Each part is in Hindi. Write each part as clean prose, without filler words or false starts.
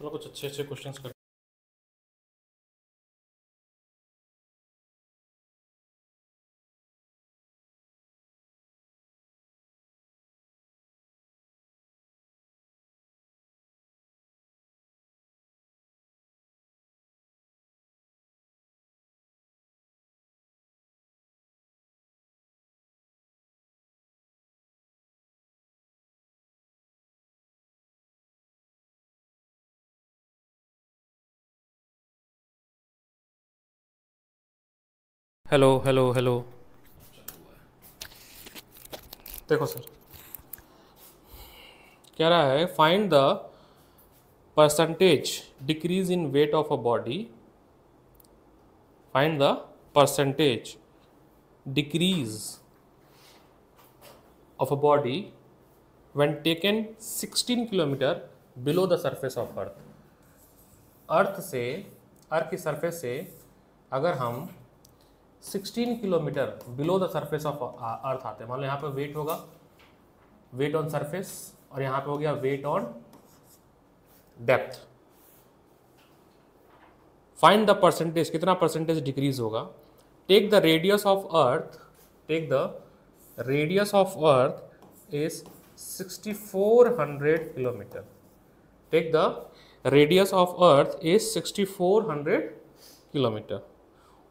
चलो कुछ अच्छे अच्छे क्वेश्चंस कर। Hello hello hello. देखो सर, कह रहा है find the percentage decrease in weight of a body. Find the percentage decrease of a body when taken 16 kilometre below the surface of earth. Earth की सरफेस से अगर हम 16 kilometre below the surface of earth आते हैं, मान लो यहाँ पे वेट होगा, वेट ऑन सरफेस, और यहाँ पे हो गया weight on depth. Find the percentage, कितना परसेंटेज डिक्रीज होगा। Take the radius of earth, take the radius of earth is 6400 kilometre. Take the radius of earth is 6400 kilometre.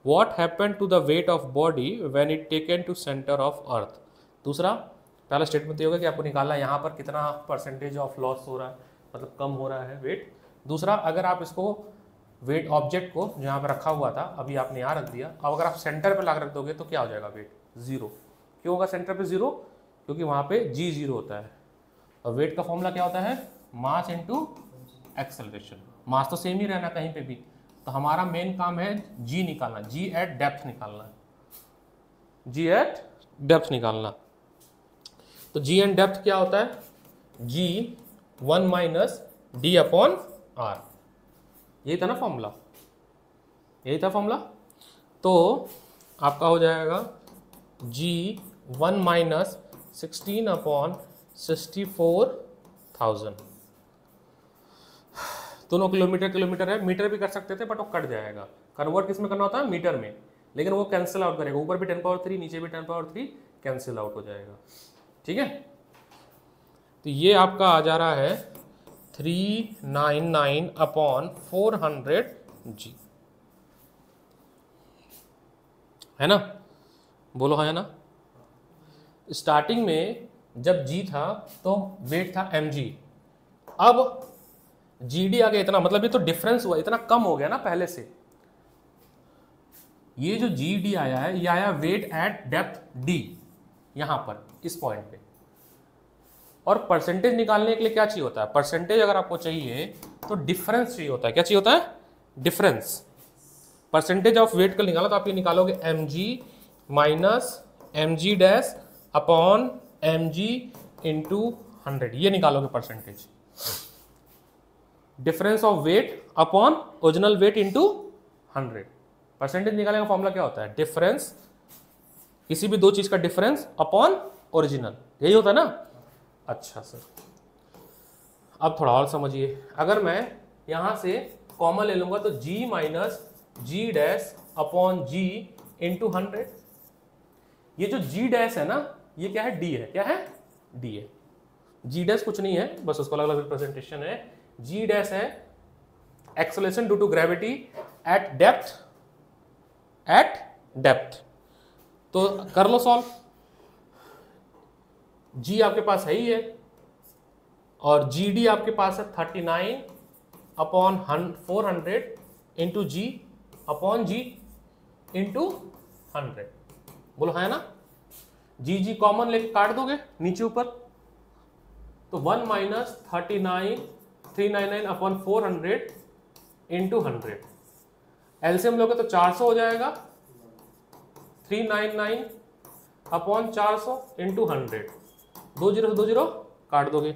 What happened to the weight of body when it taken to center of earth? दूसरा, पहला स्टेटमेंट ये होगा कि आपको निकालना है यहाँ पर कितना परसेंटेज ऑफ लॉस हो रहा है, मतलब कम हो रहा है वेट। दूसरा, अगर आप इसको वेट ऑब्जेक्ट को जहाँ पर रखा हुआ था अभी आपने यहाँ रख दिया, अब अगर आप सेंटर पर ला रख दोगे तो क्या हो जाएगा वेट? जीरो। क्यों होगा सेंटर पे जीरो? क्योंकि वहाँ पे जी जीरो होता है। और वेट का फॉर्मूला क्या होता है? Mass into acceleration. मास तो सेम ही रहना कहीं पे भी, तो हमारा मेन काम है जी निकालना, जी एट डेप्थ निकालना, जी एट डेप्थ निकालना। तो जी एंड डेप्थ क्या होता है? जी 1 माइनस डी अपॉन आर। यही था ना फॉर्मूला, यही था फॉर्मूला। तो आपका हो जाएगा जी 1 माइनस 16 अपॉन 64,000। दोनों किलोमीटर किलोमीटर है, मीटर भी कर सकते थे बट वो कट जाएगा। कन्वर्ट किस में करना होता है? मीटर में। लेकिन वो कैंसिल आउट करेगा, ऊपर भी 10 पावर 3 नीचे भी 10 पावर 3 कैंसिल आउट हो जाएगा। ठीक है, तो ये आपका आ जा रहा है 399 अपॉन 400 जी, है ना? बोलो हाँ, है ना? स्टार्टिंग में जब जी था तो वेट था mg, अब जीडी आ गया इतना, मतलब ये तो डिफरेंस हुआ, इतना कम हो गया ना पहले से। ये जो जीडी आया है ये आया वेट एट डेप्थ डी, यहां पर इस पॉइंट पे। और परसेंटेज निकालने के लिए क्या चाहिए होता है? परसेंटेज अगर आपको चाहिए तो डिफरेंस चाहिए होता है। क्या चाहिए होता है? डिफरेंस। परसेंटेज ऑफ वेट का निकाला तो आप ये निकालोगे m g minus m g dash upon m g into 100, ये निकालोगे percentage. Difference of weight upon original weight into 100। Percentage निकालने का फॉर्मूला क्या होता है? डिफरेंस, किसी भी दो चीज का डिफरेंस अपॉन ओरिजिनल, यही होता है ना? अच्छा सर, अब थोड़ा और समझिए। अगर मैं यहां से कॉमन ले लूंगा तो g माइनस जी डैश अपॉन जी इंटू 100। ये जो g डैश है ना, ये क्या है? d है। क्या है? d है। g डैश कुछ नहीं है, बस उसको अलग अलग रिप्रेजेंटेशन है। g डैश है acceleration due to gravity at depth, at depth. तो कर लो सॉल्व। g आपके पास है ही है, और gd आपके पास है 39 अपॉन 400 इंटू जी अपॉन जी इंटू 100। बोलो है ना? जी कॉमन लेके काट दोगे नीचे ऊपर, तो 1 माइनस 399 अपॉन 400 इंटू 100। एलसीएम लोगे तो 400 हो जाएगा, 399 अपॉन 400 इंटू 100। 2 जीरो से 2 जीरो काट दोगे,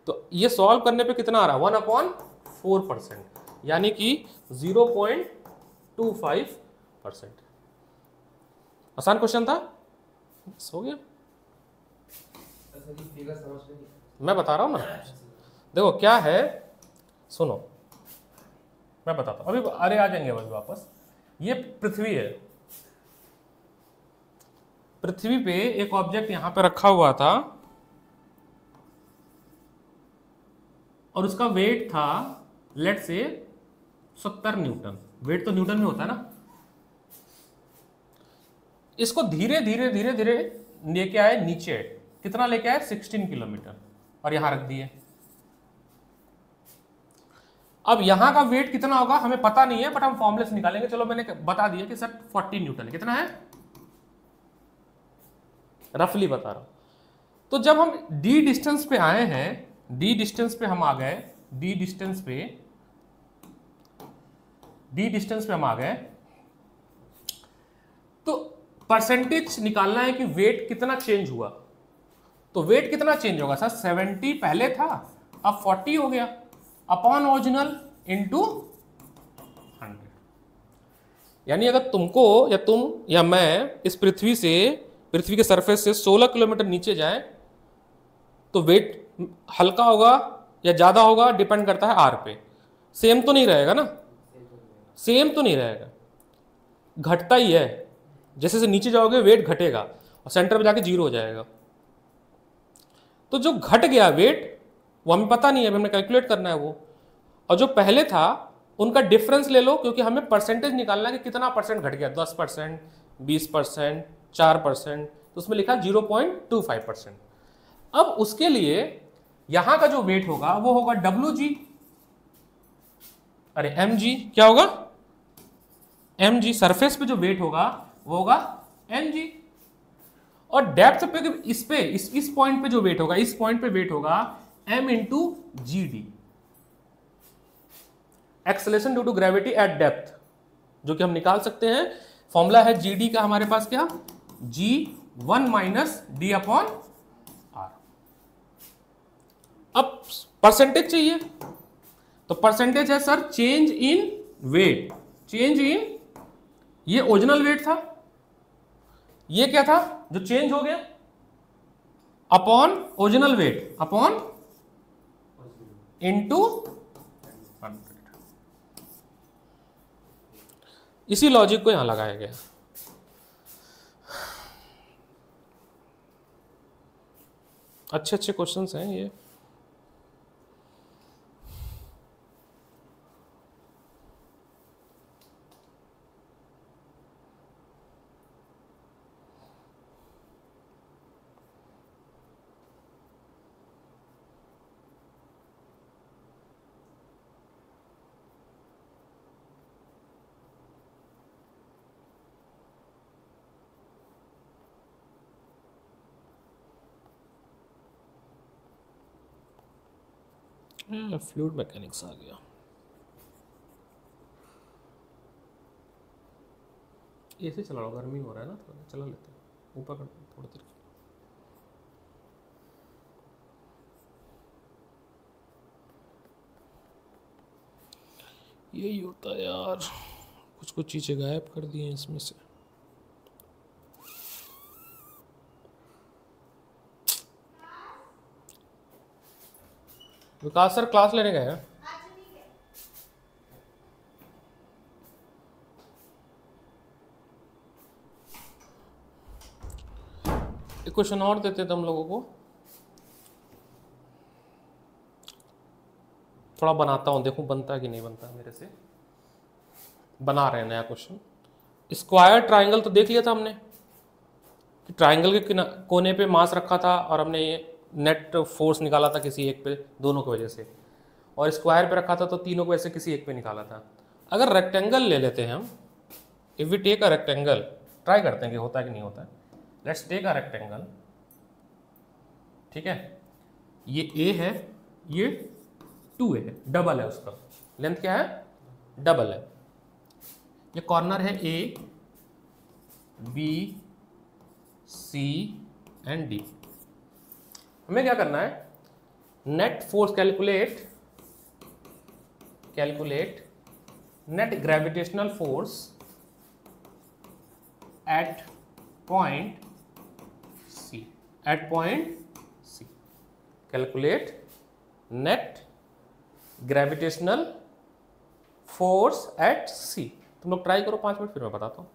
तो ये सॉल्व करने पे कितना आ रहा है? 1 अपॉन 4%, यानी कि 0.25%। आसान क्वेश्चन था, हो गया। मैं बता रहा हूं ना, देखो क्या है, सुनो। मैं बताता हूँ अभी, अरे आ जाएंगे अभी वापस। ये पृथ्वी है, पृथ्वी पे एक ऑब्जेक्ट यहां पे रखा हुआ था और उसका वेट था लेट से 70 न्यूटन। वेट तो न्यूटन में होता है ना। इसको धीरे धीरे धीरे धीरे लेके आए नीचे, कितना लेके आए 16 किलोमीटर, और यहां रख दिए। अब यहां का वेट कितना होगा हमें पता नहीं है, बट हम फॉर्मूले से निकालेंगे। चलो मैंने बता दिया कि सर 40 न्यूटन। कितना है रफली बता रहा हूं। तो जब हम डी डिस्टेंस पे आए हैं, डी डिस्टेंस पे हम आ गए, डी डिस्टेंस पे हम आ गए, तो परसेंटेज निकालना है कि वेट कितना चेंज हुआ। तो वेट कितना चेंज होगा सर, 70 पहले था अब 40 हो गया, अपॉन ओरिजिनल इंटू 100। यानी अगर तुमको या तुम या मैं इस पृथ्वी के सरफेस से 16 किलोमीटर नीचे जाए तो वेट हल्का होगा या ज्यादा होगा, डिपेंड करता है आर पे। सेम तो नहीं रहेगा ना, सेम तो नहीं रहेगा, घटता ही है। जैसे से नीचे जाओगे वेट घटेगा और सेंटर पे जाके 0 हो जाएगा। तो जो घट गया वेट वो हमें पता नहीं है, हमें कैलकुलेट करना है वो। और जो पहले था उनका डिफरेंस ले लो, क्योंकि हमें परसेंटेज निकालना है कि कितना परसेंट घट गया, 10%, 20%, 4%। तो उसमें लिखा 0.25%। अब उसके लिए यहां का जो वेट होगा वो होगा WG, अरे mg, क्या होगा mg। सरफेस पे जो वेट होगा वो होगा mg। और डेप्थ पे इस पॉइंट पे जो वेट होगा, इस पॉइंट पे वेट होगा m into g d, acceleration due to gravity at depth, जो कि हम निकाल सकते हैं। फॉर्मूला है जीडी का हमारे पास क्या, G1 minus d upon r. अब परसेंटेज चाहिए, तो परसेंटेज है sir change in weight, change in, ये ओरिजिनल वेट था, ये क्या था जो चेंज हो गया, upon original weight upon into 100। इसी लॉजिक को यहां लगाया गया। अच्छे अच्छे क्वेश्चंस हैं ये। फ्लूइड मैकेनिक्स आ गया। ऐसे चला लो, गर्मी हो रहा है ना, थोड़ा चला लेते हैं ऊपर कर थोड़ा देर। यही होता है यार, कुछ कुछ चीज़ें गायब कर दी हैं इसमें से। विकास सर क्लास लेने गए हैं। एक क्वेश्चन और देते थे हम लोगों को, थोड़ा बनाता हूं, देखूं बनता है कि नहीं बनता मेरे से। बना रहे हैं नया क्वेश्चन। स्क्वायर ट्राइंगल तो देख लिया था हमने कि ट्राइंगल के कोने पे मास रखा था और हमने ये नेट फोर्स निकाला था किसी एक पे, दोनों की वजह से। और स्क्वायर पे रखा था तो तीनों को वजह से किसी एक पे निकाला था। अगर रेक्टेंगल ले लेते हैं हम, if we take a rectangle, try करते हैं कि होता है कि नहीं होता है। लेट्स टेक अ रेक्टेंगल, ठीक है, ये ए है, ये 2a है, डबल है उसका, लेंथ क्या है, डबल है। ये कॉर्नर है A, B, C and D. हमें क्या करना है, net force calculate net gravitational force at point C, calculate net gravitational force at C. तुम लोग ट्राई करो 5 मिनट, फिर मैं बताता हूँ।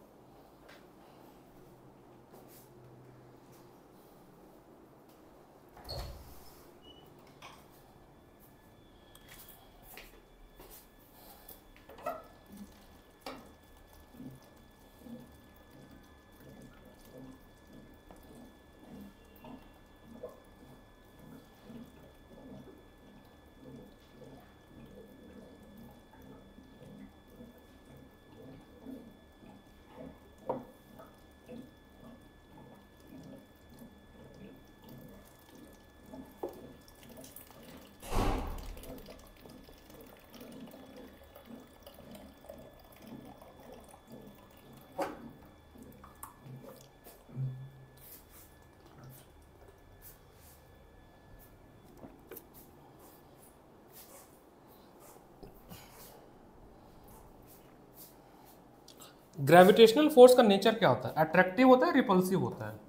ग्रेविटेशनल फोर्स का नेचर क्या होता है? अट्रैक्टिव होता है, रिपल्सिव होता है?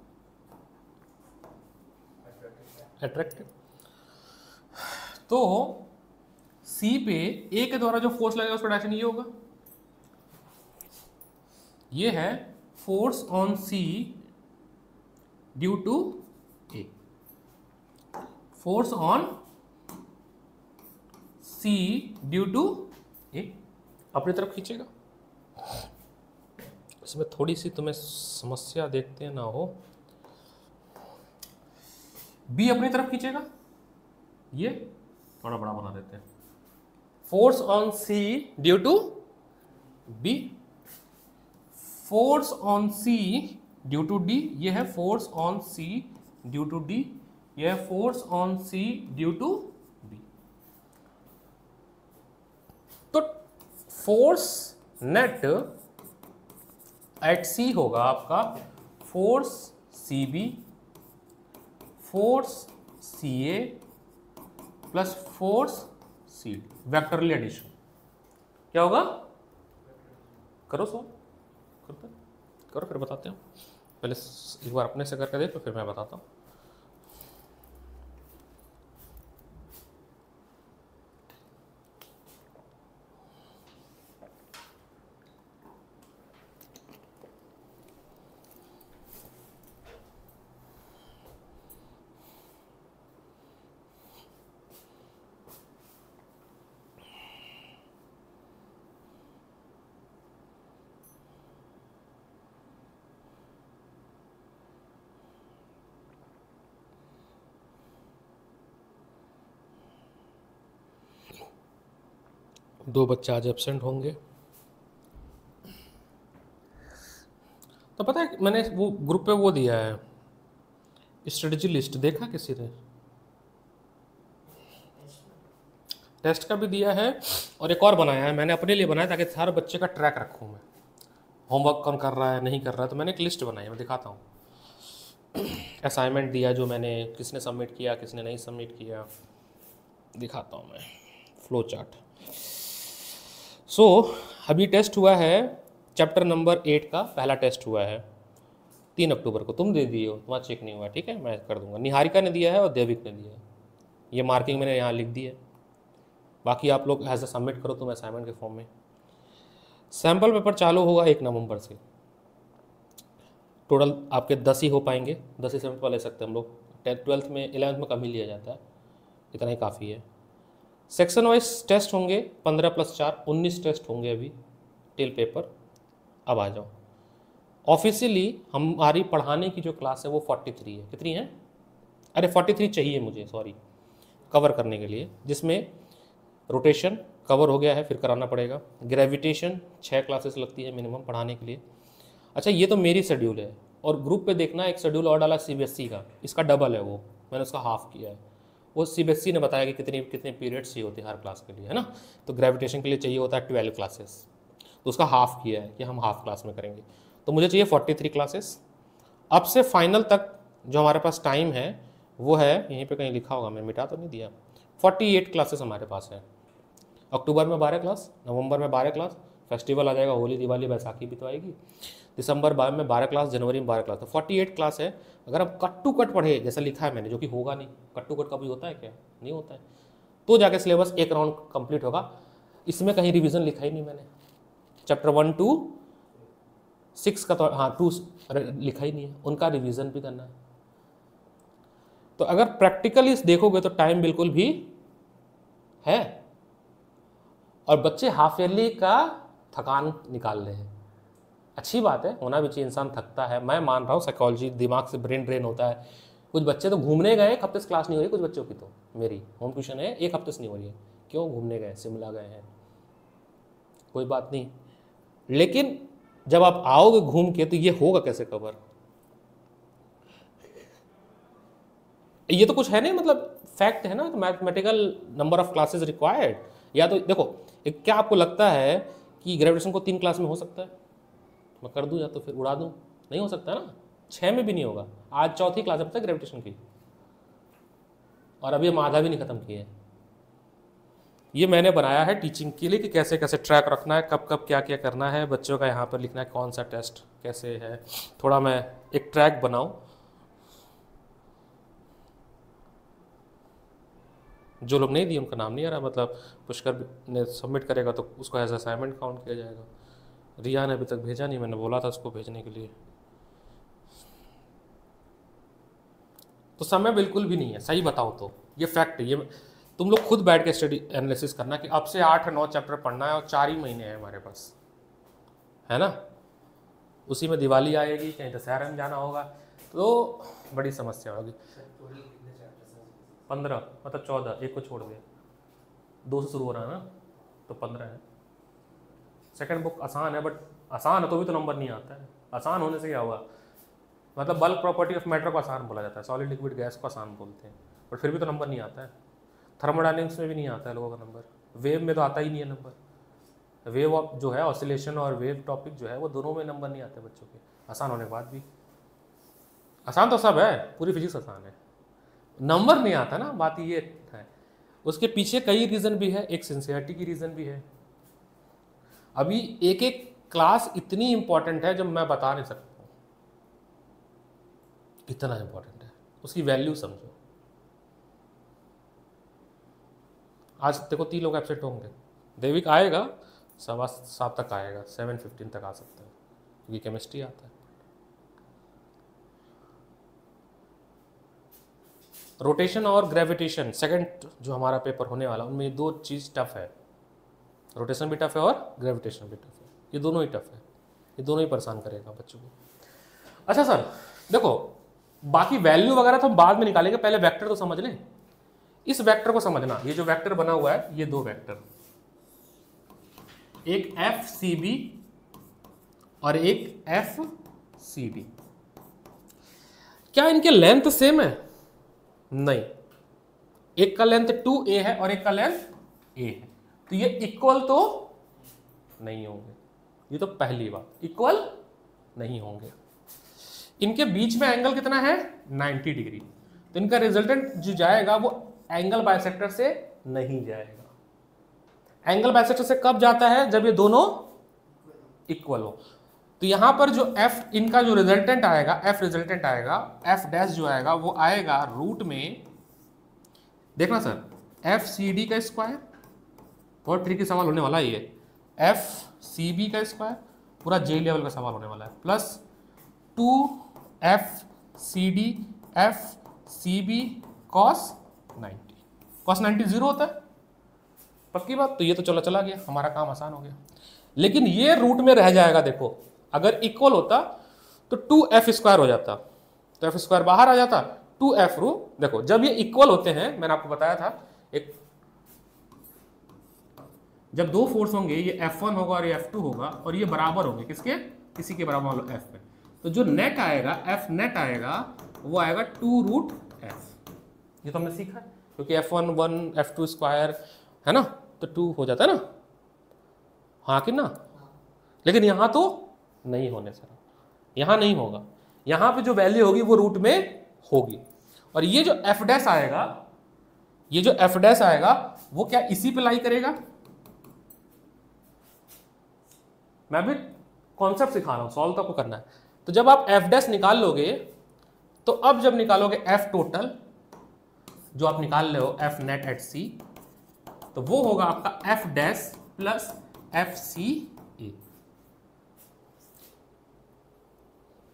अट्रैक्टिव। तो सी पे ए के द्वारा जो फोर्स लगेगा उसका डायरेक्शन ये होगा, ये है force on C due to A. Force on C due to A, अपनी तरफ खींचेगा। इसमें थोड़ी सी तुम्हें समस्या देखते ना हो, बी अपनी तरफ खींचेगा, ये थोड़ा बड़ा बना देते हैं। Force on C due to B, force on C due to D, ये है force on C due to D, ये है force on C due to B. तो फोर्स नेट एट सी होगा आपका force C B, force C A plus force C D, vectorially addition. क्या होगा? करो सो, करते करो फिर बताते हैं। पहले एक बार अपने से करके देखो, फिर मैं बताता हूँ। दो बच्चे आज एब्सेंट होंगे। तो पता है मैंने वो ग्रुप पे वो दिया है स्ट्रेटजी लिस्ट, देखा किसी ने? टेस्ट का भी दिया है और एक और बनाया है मैंने अपने लिए बनाया ताकि हर बच्चे का ट्रैक रखूँ मैं, होमवर्क कौन कर रहा है नहीं कर रहा है। तो मैंने एक लिस्ट बनाई है, मैं दिखाता हूँ। असाइनमेंट दिया जो मैंने, किसने सबमिट किया किसने नहीं सबमिट किया, दिखाता हूँ मैं फ्लो चार्ट। सो अभी टेस्ट हुआ है चैप्टर नंबर 8 का, पहला टेस्ट हुआ है 3 अक्टूबर को। तुम दे दिए हो, तुम्हारा चेक नहीं हुआ, ठीक है मैं कर दूंगा। निहारिका ने दिया है और देविक ने दिया है, ये मार्किंग मैंने यहाँ लिख दी है। बाकी आप लोग एज अ सबमिट करो तुम असाइनमेंट के फॉर्म में। सैम्पल पेपर चालू होगा 1 नवंबर से। टोटल आपके 10 ही हो पाएंगे, 10 ही सैम्पल ले सकते हैं हम लोग। 12th में 11th में कम ही लिया जाता है, इतना ही काफ़ी है। सेक्शन वाइज टेस्ट होंगे 15 + 4 19 टेस्ट होंगे अभी टिल पेपर। अब आ जाओ, ऑफिशियली हमारी पढ़ाने की जो क्लास है वो 43 है। कितनी है? अरे 43 चाहिए मुझे, सॉरी, कवर करने के लिए, जिसमें रोटेशन कवर हो गया है, फिर कराना पड़ेगा। ग्रेविटेशन 6 क्लासेस लगती है मिनिमम पढ़ाने के लिए। अच्छा ये तो मेरी शेड्यूल है, और ग्रुप पे देखना एक शेड्यूल और डाला CBSE का, इसका डबल है, वो मैंने उसका हाफ किया है। वो CBSE ने बताया कि कितने पीरियड्स चाहिए होते हैं हर क्लास के लिए, है ना। तो ग्रेविटेशन के लिए चाहिए होता है 12 क्लासेस, तो उसका हाफ किया है कि हम हाफ क्लास में करेंगे। तो मुझे चाहिए 43 क्लासेस। अब से फाइनल तक जो हमारे पास टाइम है वो है, यहीं पे कहीं लिखा होगा, मैं मिटा तो नहीं दिया, 48 क्लासेस हमारे पास है। अक्टूबर में 12 क्लास, नवंबर में 12 क्लास, फेस्टिवल आ जाएगा, होली दिवाली बैसाखी भी तो आएगी, दिसंबर में 12 क्लास, जनवरी में 12 क्लास, तो 48 क्लास है। अगर हम कट टू कट पढ़े जैसा लिखा है मैंने, जो कि होगा नहीं, कट टू कट कभी होता है क्या? नहीं होता है। तो जाके सिलेबस एक राउंड कंप्लीट होगा। इसमें कहीं रिवीजन लिखा ही नहीं मैंने, चैप्टर 1 to 6 का तो हाँ 2 लिखा ही नहीं है, उनका रिवीजन भी करना है। तो अगर प्रैक्टिकली देखोगे तो टाइम बिल्कुल भी है, और बच्चे हाफ ईयरली का थकान निकाल रहे हैं। अच्छी बात है, होना भी चाहिए, इंसान थकता है, मैं मान रहा हूँ, साइकोलॉजी, दिमाग से ब्रेन ड्रेन होता है। कुछ बच्चे तो घूमने गए, 1 हफ्ते से क्लास नहीं हो रही, कुछ बच्चों की तो, मेरी होम ट्यूशन है 1 हफ्ते से नहीं हो रही है, क्यों? घूमने गए, शिमला गए हैं, कोई बात नहीं, लेकिन जब आप आओगे घूम के तो ये होगा कैसे कवर? ये तो कुछ है नहीं, मतलब फैक्ट है ना, तो mathematical number of classes required. या तो देखो, क्या आपको लगता है कि ग्रेजुएशन को 3 क्लास में हो सकता है? मैं कर दूं या तो फिर उड़ा दूं? नहीं हो सकता ना, 6 में भी नहीं होगा। आज 4थी क्लास है पता है ग्रेविटेशन की, और अभी हम आधा भी नहीं खत्म किए। ये मैंने बनाया है टीचिंग के लिए कि कैसे कैसे ट्रैक रखना है, कब कब क्या क्या करना है, बच्चों का यहाँ पर लिखना है कौन सा टेस्ट कैसे है, थोड़ा मैं एक ट्रैक बनाऊं। जो लोग नहीं दिए उनका नाम नहीं आ रहा, मतलब पुष्कर ने सबमिट करेगा तो उसको एज असाइनमेंट काउंट किया जाएगा। रिया ने अभी तक भेजा नहीं, मैंने बोला था उसको भेजने के लिए। तो समय बिल्कुल भी नहीं है, सही बताओ तो ये फैक्ट है। ये तुम लोग खुद बैठ के स्टडी एनालिसिस करना कि अब से 8-9 चैप्टर पढ़ना है और 4 ही महीने हैं हमारे पास, है ना? उसी में दिवाली आएगी, कहीं दशहरा में जाना होगा, तो बड़ी समस्या होगी। 15 मतलब 14, एक को छोड़ दिया, 2 से शुरू हो रहा है ना, तो 15 है। सेकंड बुक आसान है, बट आसान है तो भी तो नंबर नहीं आता है। आसान होने से क्या हुआ, मतलब बल्क प्रॉपर्टी ऑफ मैटर को आसान बोला जाता है, सॉलिड लिक्विड गैस को आसान बोलते हैं, बट फिर भी तो नंबर नहीं आता है। थर्मोडायनेमिक्स में भी नहीं आता है लोगों का नंबर, वेव में तो आता ही नहीं है नंबर। वेव जो है ऑसिलेशन और वेव टॉपिक जो है वो दोनों में नंबर नहीं आते बच्चों के, आसान होने के बाद भी। आसान तो सब है, पूरी फिजिक्स आसान है, नंबर नहीं आता ना, बात ये है। उसके पीछे कई रीज़न भी है, एक सिंसियरिटी की रीज़न भी है। अभी एक एक क्लास इतनी इंपॉर्टेंट है जब मैं बता नहीं सकता हूँ कितना इंपॉर्टेंट है, उसकी वैल्यू समझो। आज देखो 3 लोग एब्सेंट होंगे, देविक आएगा 7:15 तक आएगा, 7:15 तक आ सकता है क्योंकि केमिस्ट्री आता है। रोटेशन और ग्रेविटेशन सेकंड जो हमारा पेपर होने वाला, उनमें ये 2 चीज़ टफ है, रोटेशन भी टफ है और ग्रेविटेशन भी टफ है, ये दोनों ही टफ है, ये दोनों ही परेशान करेगा बच्चों को। अच्छा सर देखो, बाकी वैल्यू वगैरह तो हम बाद में निकालेंगे, पहले वेक्टर तो समझ लें। इस वेक्टर को समझना, ये जो वेक्टर बना हुआ है, ये 2 वेक्टर, एक FCB और एक FCD, क्या इनके लेंथ सेम है? नहीं, एक का लेंथ 2a है और एक का लेंथ a है, तो ये इक्वल तो नहीं होंगे। ये तो पहली बात, इक्वल नहीं होंगे। इनके बीच में एंगल कितना है? 90 डिग्री, तो इनका रिजल्टेंट जो जाएगा वो एंगल बाइसेक्टर से नहीं जाएगा। एंगल बाइसेक्टर से कब जाता है? जब ये दोनों इक्वल हो। तो यहां पर जो f इनका जो रिजल्टेंट आएगा, f रिजल्टेंट आएगा, f डैश जो आएगा वो आएगा रूट में, देखना सर, FCD का स्क्वायर, बहुत ट्रिकी सवाल होने वाला है ये, FCB का स्क्वायर, पूरा J लेवल का सवाल होने वाला है, plus 2FCD FCB cos 90। cos 90 0 होता है, पक्की बात। तो ये तो चलो चला गया, हमारा काम आसान हो गया, लेकिन ये रूट में रह जाएगा। देखो अगर इक्वल होता तो 2f स्क्वायर हो जाता, तो f स्क्वायर बाहर आ जाता, 2f रू। देखो जब ये इक्वल होते हैं, मैंने आपको बताया था, एक जब 2 फोर्स होंगे, ये F1 होगा और ये F2 होगा, और ये बराबर होंगे किसके? किसी के बराबर मान लो f पे, तो जो नेट आएगा, f नेट आएगा, वो आएगा 2√f। ये तो हमने सीखा है, क्योंकि F1 1 F2 स्क्वायर है ना, तो 2 हो जाता है ना, हाँ कि ना? लेकिन यहां तो नहीं होने सर, यहां नहीं होगा, यहां पे जो वैल्यू होगी वो रूट में होगी। और ये जो f डैश आएगा, ये जो f डैश आएगा वो क्या इसी पे लाई करेगा? मैं भी कॉन्सेप्ट सिखा रहा हूं, सॉल्व तो आपको करना है। तो जब आप f डैश निकाल लोगे, तो अब जब निकालोगे f टोटल जो आप निकाल रहे हो f नेट एट c, तो वो होगा आपका f डैश प्लस FCA।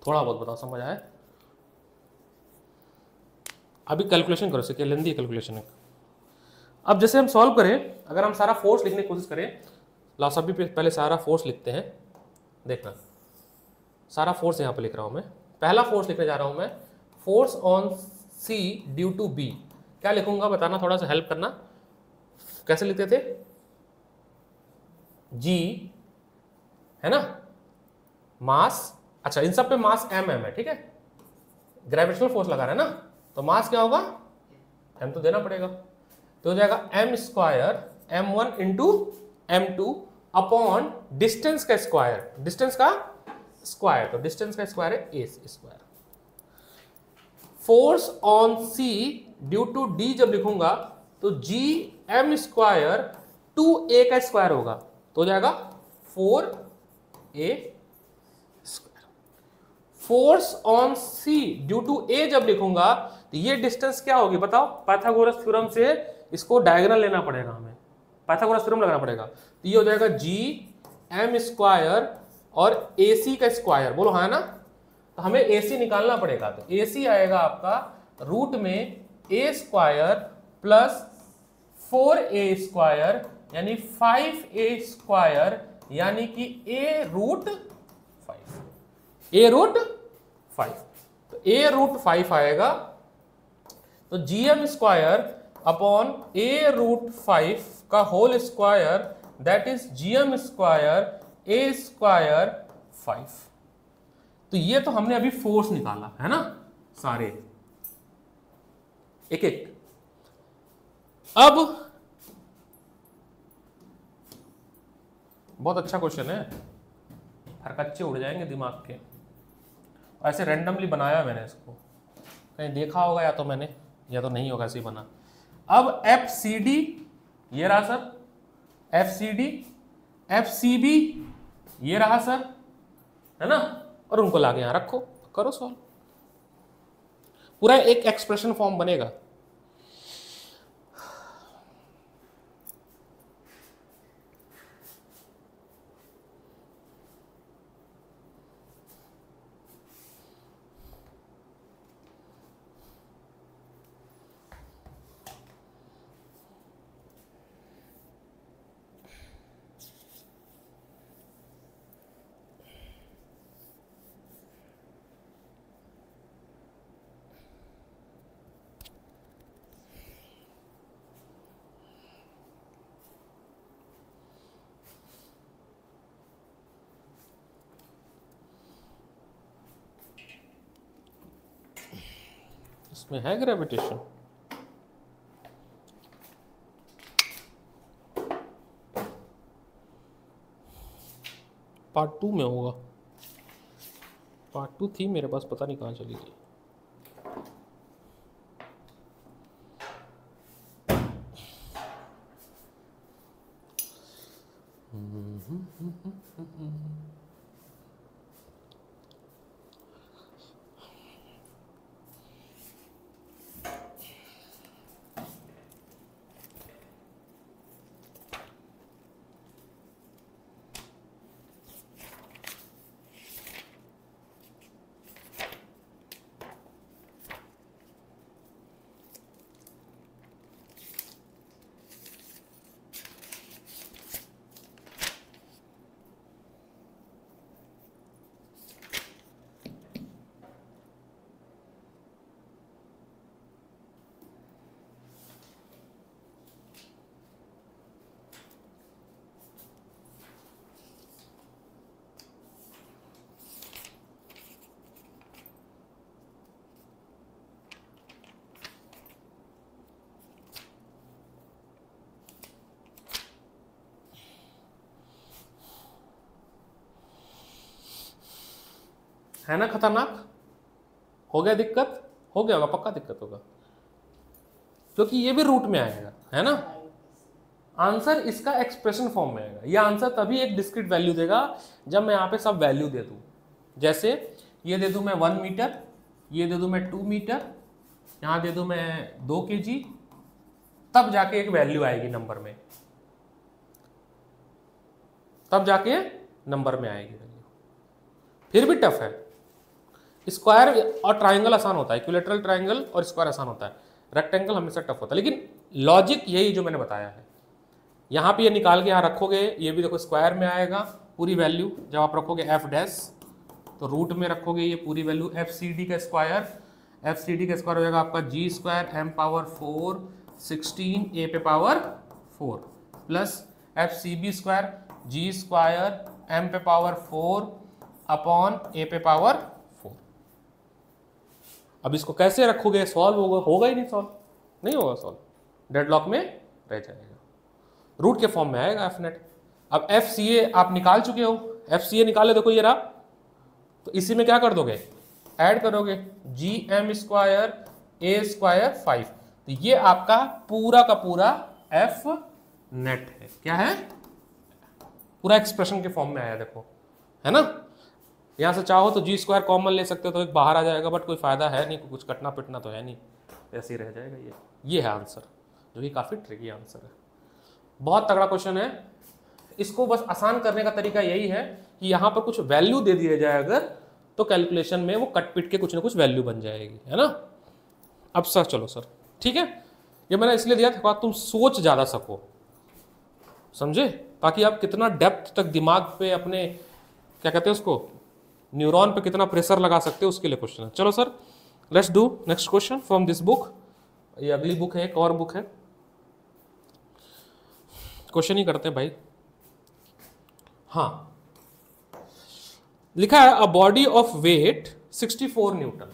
थोड़ा बहुत बताओ समझ आया? अभी कैलकुलेशन करो, इससे लेंदी कैलकुलेशन है। अब जैसे हम सॉल्व करें, अगर हम सारा फोर्स लिखने की कोशिश करें, ला सभी पहले सारा फोर्स लिखते हैं। देखना, सारा फोर्स यहाँ पे लिख रहा हूँ मैं। पहला फोर्स लिखने जा रहा हूँ मैं, force on C due to B। क्या लिखूंगा बताना, थोड़ा सा हेल्प करना। कैसे लिखते थे? G है ना, मास, अच्छा इन सब पे मास m है, ठीक है, ग्रेविटेशनल फोर्स लगा रहा है ना, तो मास क्या होगा, m तो देना पड़ेगा, तो हो जाएगा m square m1 into m2 upon distance का स्क्वायर, डिस्टेंस का स्क्वायर, तो डिस्टेंस का स्क्वायर है a square. Force on C due to D जब लिखूंगा तो G m स्क्वायर 2a का स्क्वायर होगा, तो हो जाएगा 4a square. Force on C due to A जब लिखूंगा तो ये डिस्टेंस क्या होगी बताओ, पाइथागोरस थ्योरम से इसको डायगोनल लेना पड़ेगा हमें, पाइथागोरस थ्योरम लगाना पड़ेगा, तो ये हो जाएगा G m स्क्वायर और AC का स्क्वायर, बोलो हाँ ना, तो हमें AC निकालना पड़ेगा, तो AC आएगा आपका रूट में a square plus 4a square यानी 5a स्क्वायर, यानी कि a रूट 5, तो a रूट 5 आएगा, तो gm square upon a root 5 का whole square that is gm square a square 5। तो ये तो हमने अभी फोर्स निकाला है ना, सारे एक एक। अब बहुत अच्छा क्वेश्चन है, हरकच्चे उड़ जाएंगे दिमाग के, ऐसे रैंडमली बनाया मैंने इसको, कहीं देखा होगा या तो मैंने, या तो नहीं होगा, ऐसे ही बना। अब FCD ये रहा सर, FCD FCB ये रहा सर, है ना, और उनको लाके यहां रखो, करो सॉल्व, पूरा एक एक्सप्रेशन फॉर्म बनेगा। इसमें है ग्रेविटेशन, पार्ट 2 में होगा, पार्ट 2 थी मेरे पास, पता नहीं कहाँ चली गई। है ना खतरनाक, हो गया दिक्कत, हो गया होगा, पक्का दिक्कत होगा, क्योंकि ये भी रूट में आएगा, है ना, आंसर इसका एक्सप्रेशन फॉर्म में आएगा। ये आंसर तभी एक डिस्क्रीट वैल्यू देगा जब मैं यहाँ पे सब वैल्यू दे दूँ, जैसे ये दे दूँ मैं 1 मीटर, ये दे दूँ मैं 2 मीटर, यहाँ दे दूँ मैं 2 kg, तब जाके एक वैल्यू आएगी नंबर में। तब जाके नंबर में आएगी वैल्यू। फिर भी टफ है। स्क्वायर और ट्राइंगल आसान होता है, इक्विलेटरल ट्राइंगल और स्क्वायर आसान होता है, रेक्टेंगल हमेशा टफ होता है। लेकिन लॉजिक यही जो मैंने बताया है, यहाँ पे ये निकाल के यहाँ रखोगे, ये भी देखो स्क्वायर में आएगा पूरी वैल्यू। जब आप रखोगे एफ डैश तो रूट में रखोगे ये पूरी वैल्यू, एफ सी डी का स्क्वायर, एफ सी डी का स्क्वायर हो जाएगा आपका G square M power 4 16 A पे power 4 plus F C B square G square M पे पावर 4 अपॉन ए पे पावर 4। अब इसको कैसे रखोगे, सॉल्व होगा ही नहीं, सॉल्व नहीं होगा, सॉल्व डेडलॉक में रह जाएगा, रूट के फॉर्म में आएगा एफ नेट। अब एफ सी ए आप निकाल चुके हो, एफ सी ए निकाले, देखो ये रहा, तो इसी में क्या कर दोगे, ऐड करोगे जी एम स्क्वायर ए स्क्वायर 5, तो ये आपका पूरा का पूरा एफ नेट है। क्या है, पूरा एक्सप्रेशन के फॉर्म में आया, देखो है ना। यहां से चाहो तो जी स्क्वायर कॉमन ले सकते हो तो एक बाहर आ जाएगा, बट कोई फायदा है नहीं, कुछ कटना पिटना तो है नहीं, ऐसे ही रह जाएगा। ये है आंसर, जो कि काफी ट्रिकी आंसर है, बहुत तगड़ा क्वेश्चन है। इसको बस आसान करने का तरीका यही है कि यहां पर कुछ वैल्यू दे दिया जाए अगर, तो कैलकुलेशन में वो कट पिट के कुछ ना कुछ वैल्यू बन जाएगी, है ना। अब सर चलो सर, ठीक है, ये मैंने इसलिए दिया था तुम सोच ज्यादा सको, समझे, ताकि आप कितना डेप्थ तक दिमाग पे अपने क्या कहते हैं उसको, न्यूरॉन पे कितना प्रेशर लगा सकते हो, उसके लिए क्वेश्चन है। चलो sir, let's do next question from this book. ये अगली बुक है, एक और बुक है, क्वेश्चन ही करते हैं भाई। हाँ, लिखा है a body of weight 64 newton,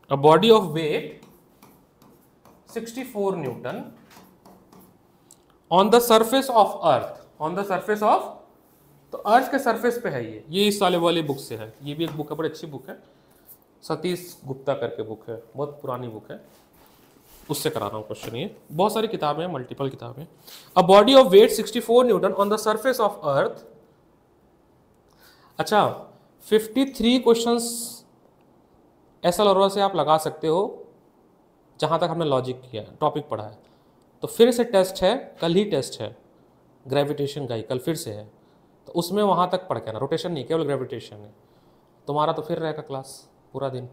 a body of weight 64 newton on the surface of earth, on the surface of, तो अर्थ के सरफेस पे है ये इस साले वाली बुक से है। ये भी एक बुक है, बड़ी अच्छी बुक है, सतीश गुप्ता करके बुक है, बहुत पुरानी बुक है, उससे करा रहा हूँ क्वेश्चन। ये बहुत सारी किताबें हैं, मल्टीपल किताबें। A body of weight 64 newton on the surface of earth. अच्छा, 53 क्वेश्चंस एसएल और से आप लगा सकते हो, जहां तक हमने लॉजिक किया, टॉपिक पढ़ा है। तो फिर से टेस्ट है, कल ही टेस्ट है ग्रेविटेशन का ही, कल फिर से है, तो उसमें वहां तक पढ़ के ना, रोटेशन नहीं, केवल ग्रेविटेशन है। तुम्हारा तो फिर रहेगा क्लास पूरा दिन,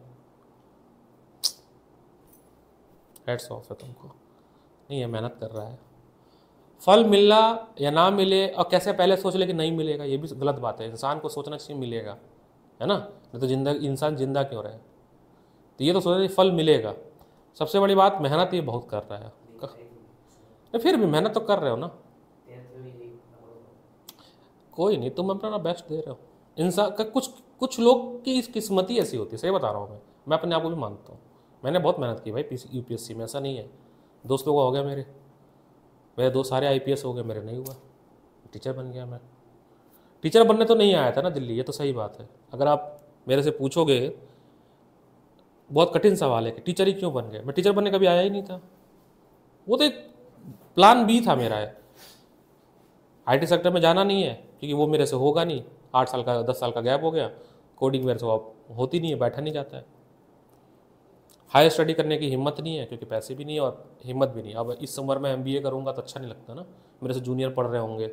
हेड्स ऑफ है तुमको, नहीं है, मेहनत कर रहा है। फल मिलना या ना मिले, और कैसे पहले सोच ले कि नहीं मिलेगा, ये भी गलत बात है। इंसान को सोचना चाहिए मिलेगा, है ना, नहीं तो जिंदगी, इंसान जिंदा क्यों रहे। तो ये तो सोच रहे फल मिलेगा, सबसे बड़ी बात मेहनत ये बहुत कर रहा है, फिर भी मेहनत तो कर रहे हो ना, कोई नहीं, तुम अपना बेस्ट दे रहे हो। इंसान का कुछ लोग की किस्मत ही ऐसी होती है, सही बता रहा हूँ मैं अपने आप को भी मानता हूँ। मैंने बहुत मेहनत की भाई यूपीएससी में, ऐसा नहीं है, दोस्तों को हो गया, मेरे दोस्त सारे आईपीएस हो गए, मेरे नहीं हुआ, टीचर बन गया मैं। टीचर बनने तो नहीं आया था ना दिल्ली, ये तो सही बात है। अगर आप मेरे से पूछोगे, बहुत कठिन सवाल है कि टीचर ही क्यों बन गए, मैं टीचर बनने कभी आया ही नहीं था, वो तो एक प्लान बी था मेरा है। आईटी सेक्टर में जाना नहीं है क्योंकि वो मेरे से होगा नहीं, 8 साल का 10 साल का गैप हो गया, कोडिंग मेरे से होती नहीं है, बैठा नहीं जाता है। हायर स्टडी करने की हिम्मत नहीं है क्योंकि पैसे भी नहीं है और हिम्मत भी नहीं। अब इस उम्र में एमबीए करूँगा तो अच्छा नहीं लगता ना, मेरे से जूनियर पढ़ रहे होंगे,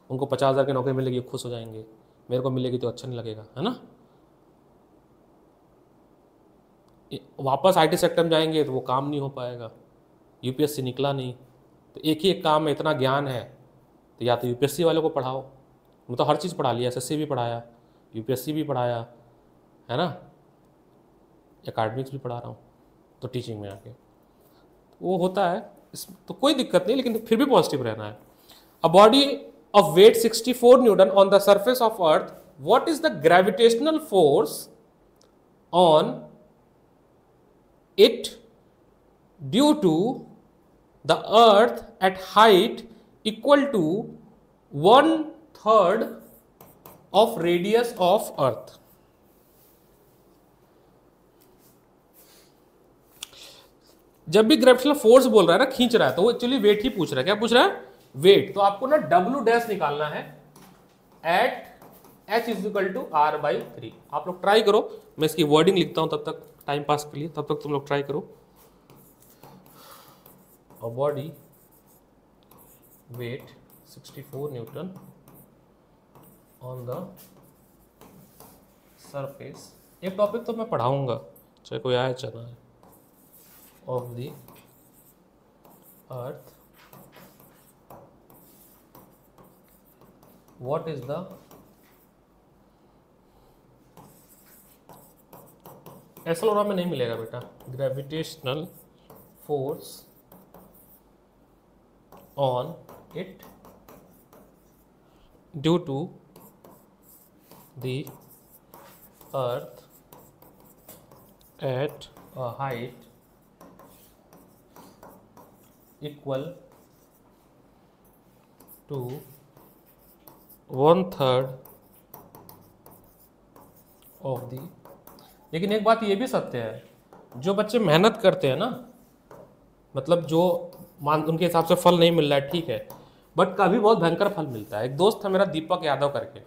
उनको 50,000 की नौकरी मिलेगी, खुश हो जाएंगे, मेरे को मिलेगी तो अच्छा नहीं लगेगा, है ना। वापस आईटी सेक्टर में जाएंगे तो वो काम नहीं हो पाएगा, यूपीएससी निकला नहीं, तो एक ही एक काम में इतना ज्ञान है, तो या तो यूपीएससी वालों को पढ़ाओ, मैं तो हर चीज़ पढ़ा लिया, एसएससी भी पढ़ाया, यूपीएससी भी पढ़ाया, है ना, एकेडमिक्स भी पढ़ा रहा हूँ, तो टीचिंग में आके वो होता है, तो कोई दिक्कत नहीं, लेकिन फिर भी पॉजिटिव रहना है। A body of weight 64 newton on the surface of earth, what is the gravitational force on it due to the earth at height equal to 1/3 of radius of earth. जब भी ग्रेविटेशनल फोर्स बोल रहा है ना, खींच रहा है, तो वो एक्चुअली वेट ही पूछ रहा है। क्या पूछ रहा है? वेट। तो आपको ना डब्ल्यू डैश निकालना है at h is equal to r by 3। आप लोग ट्राई करो, मैं इसकी वर्डिंग लिखता हूं तब तक, टाइम पास के लिए, तब तक तुम लोग ट्राई करो। Body weight 64 newton on the surface, एक टॉपिक तो मैं पढ़ाऊंगा चाहे कोई आए चला है, of the earth, what is the एसएलओरा में नहीं मिलेगा बेटा, gravitational force on it due to the earth at a height equal to 1/3 of the. लेकिन एक बात ये भी सत्य है, जो बच्चे मेहनत करते हैं ना, मतलब जो मान उनके हिसाब से फल नहीं मिल रहा है ठीक है, बट कभी बहुत भयंकर फल मिलता है। एक दोस्त था मेरा दीपक यादव करके,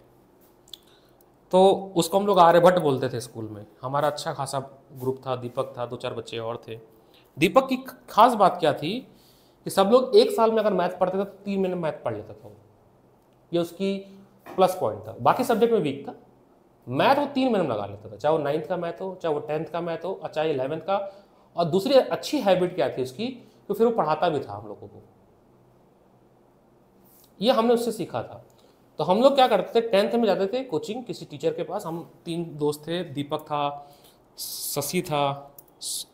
तो उसको हम लोग आर्यभट्ट बोलते थे स्कूल में। हमारा अच्छा खासा ग्रुप था, दीपक था, 2-4 बच्चे और थे। दीपक की खास बात क्या थी कि सब लोग एक साल में अगर मैथ पढ़ते थे तो 3 महीने मैथ पढ़ लेता था वो, ये उसकी प्लस पॉइंट था। बाकी सब्जेक्ट में वीक था, मैथ वो 3 महीने में लगा लेता था, चाहे वो 9th का मैथ हो, चाहे वो 10th का मैथ हो, और चाहे 11th का। और दूसरी अच्छी हैबिट क्या थी उसकी, तो फिर वो पढ़ाता भी था हम लोगों को, ये हमने उससे सीखा था। तो हम लोग क्या करते थे, 10th में जाते थे कोचिंग किसी टीचर के पास। हम 3 दोस्त थे, दीपक था, शशि था,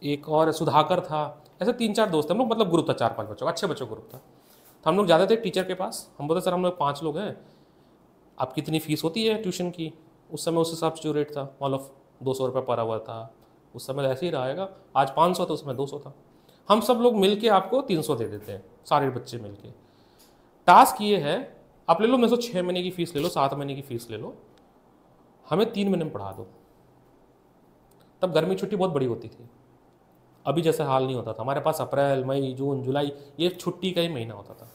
एक और सुधाकर था, ऐसे 3-4 दोस्त थे हम लोग, मतलब ग्रुप था 4-5 बच्चों का, अच्छे बच्चों ग्रुप था। तो हम लोग जाते थे टीचर के पास, हम बोलते सर हम लोग 5 लोग हैं, आपकी कितनी फीस होती है ट्यूशन की। उस समय उस हिसाब से जो रेट था, मतलब 200 रुपये पर आवर था उस समय, ऐसे ही रहेगा। आज 500 था, उसमें 200 था। हम सब लोग मिलके आपको 300 दे देते हैं, सारे बच्चे मिलके। टास्क ये है, आप ले लो मेरे से 6 महीने की फीस ले लो, 7 महीने की फीस ले लो, हमें 3 महीने में पढ़ा दो। तब गर्मी छुट्टी बहुत बड़ी होती थी, अभी जैसा हाल नहीं होता था। हमारे पास अप्रैल, मई, जून, जुलाई ये छुट्टी का ही महीना होता था।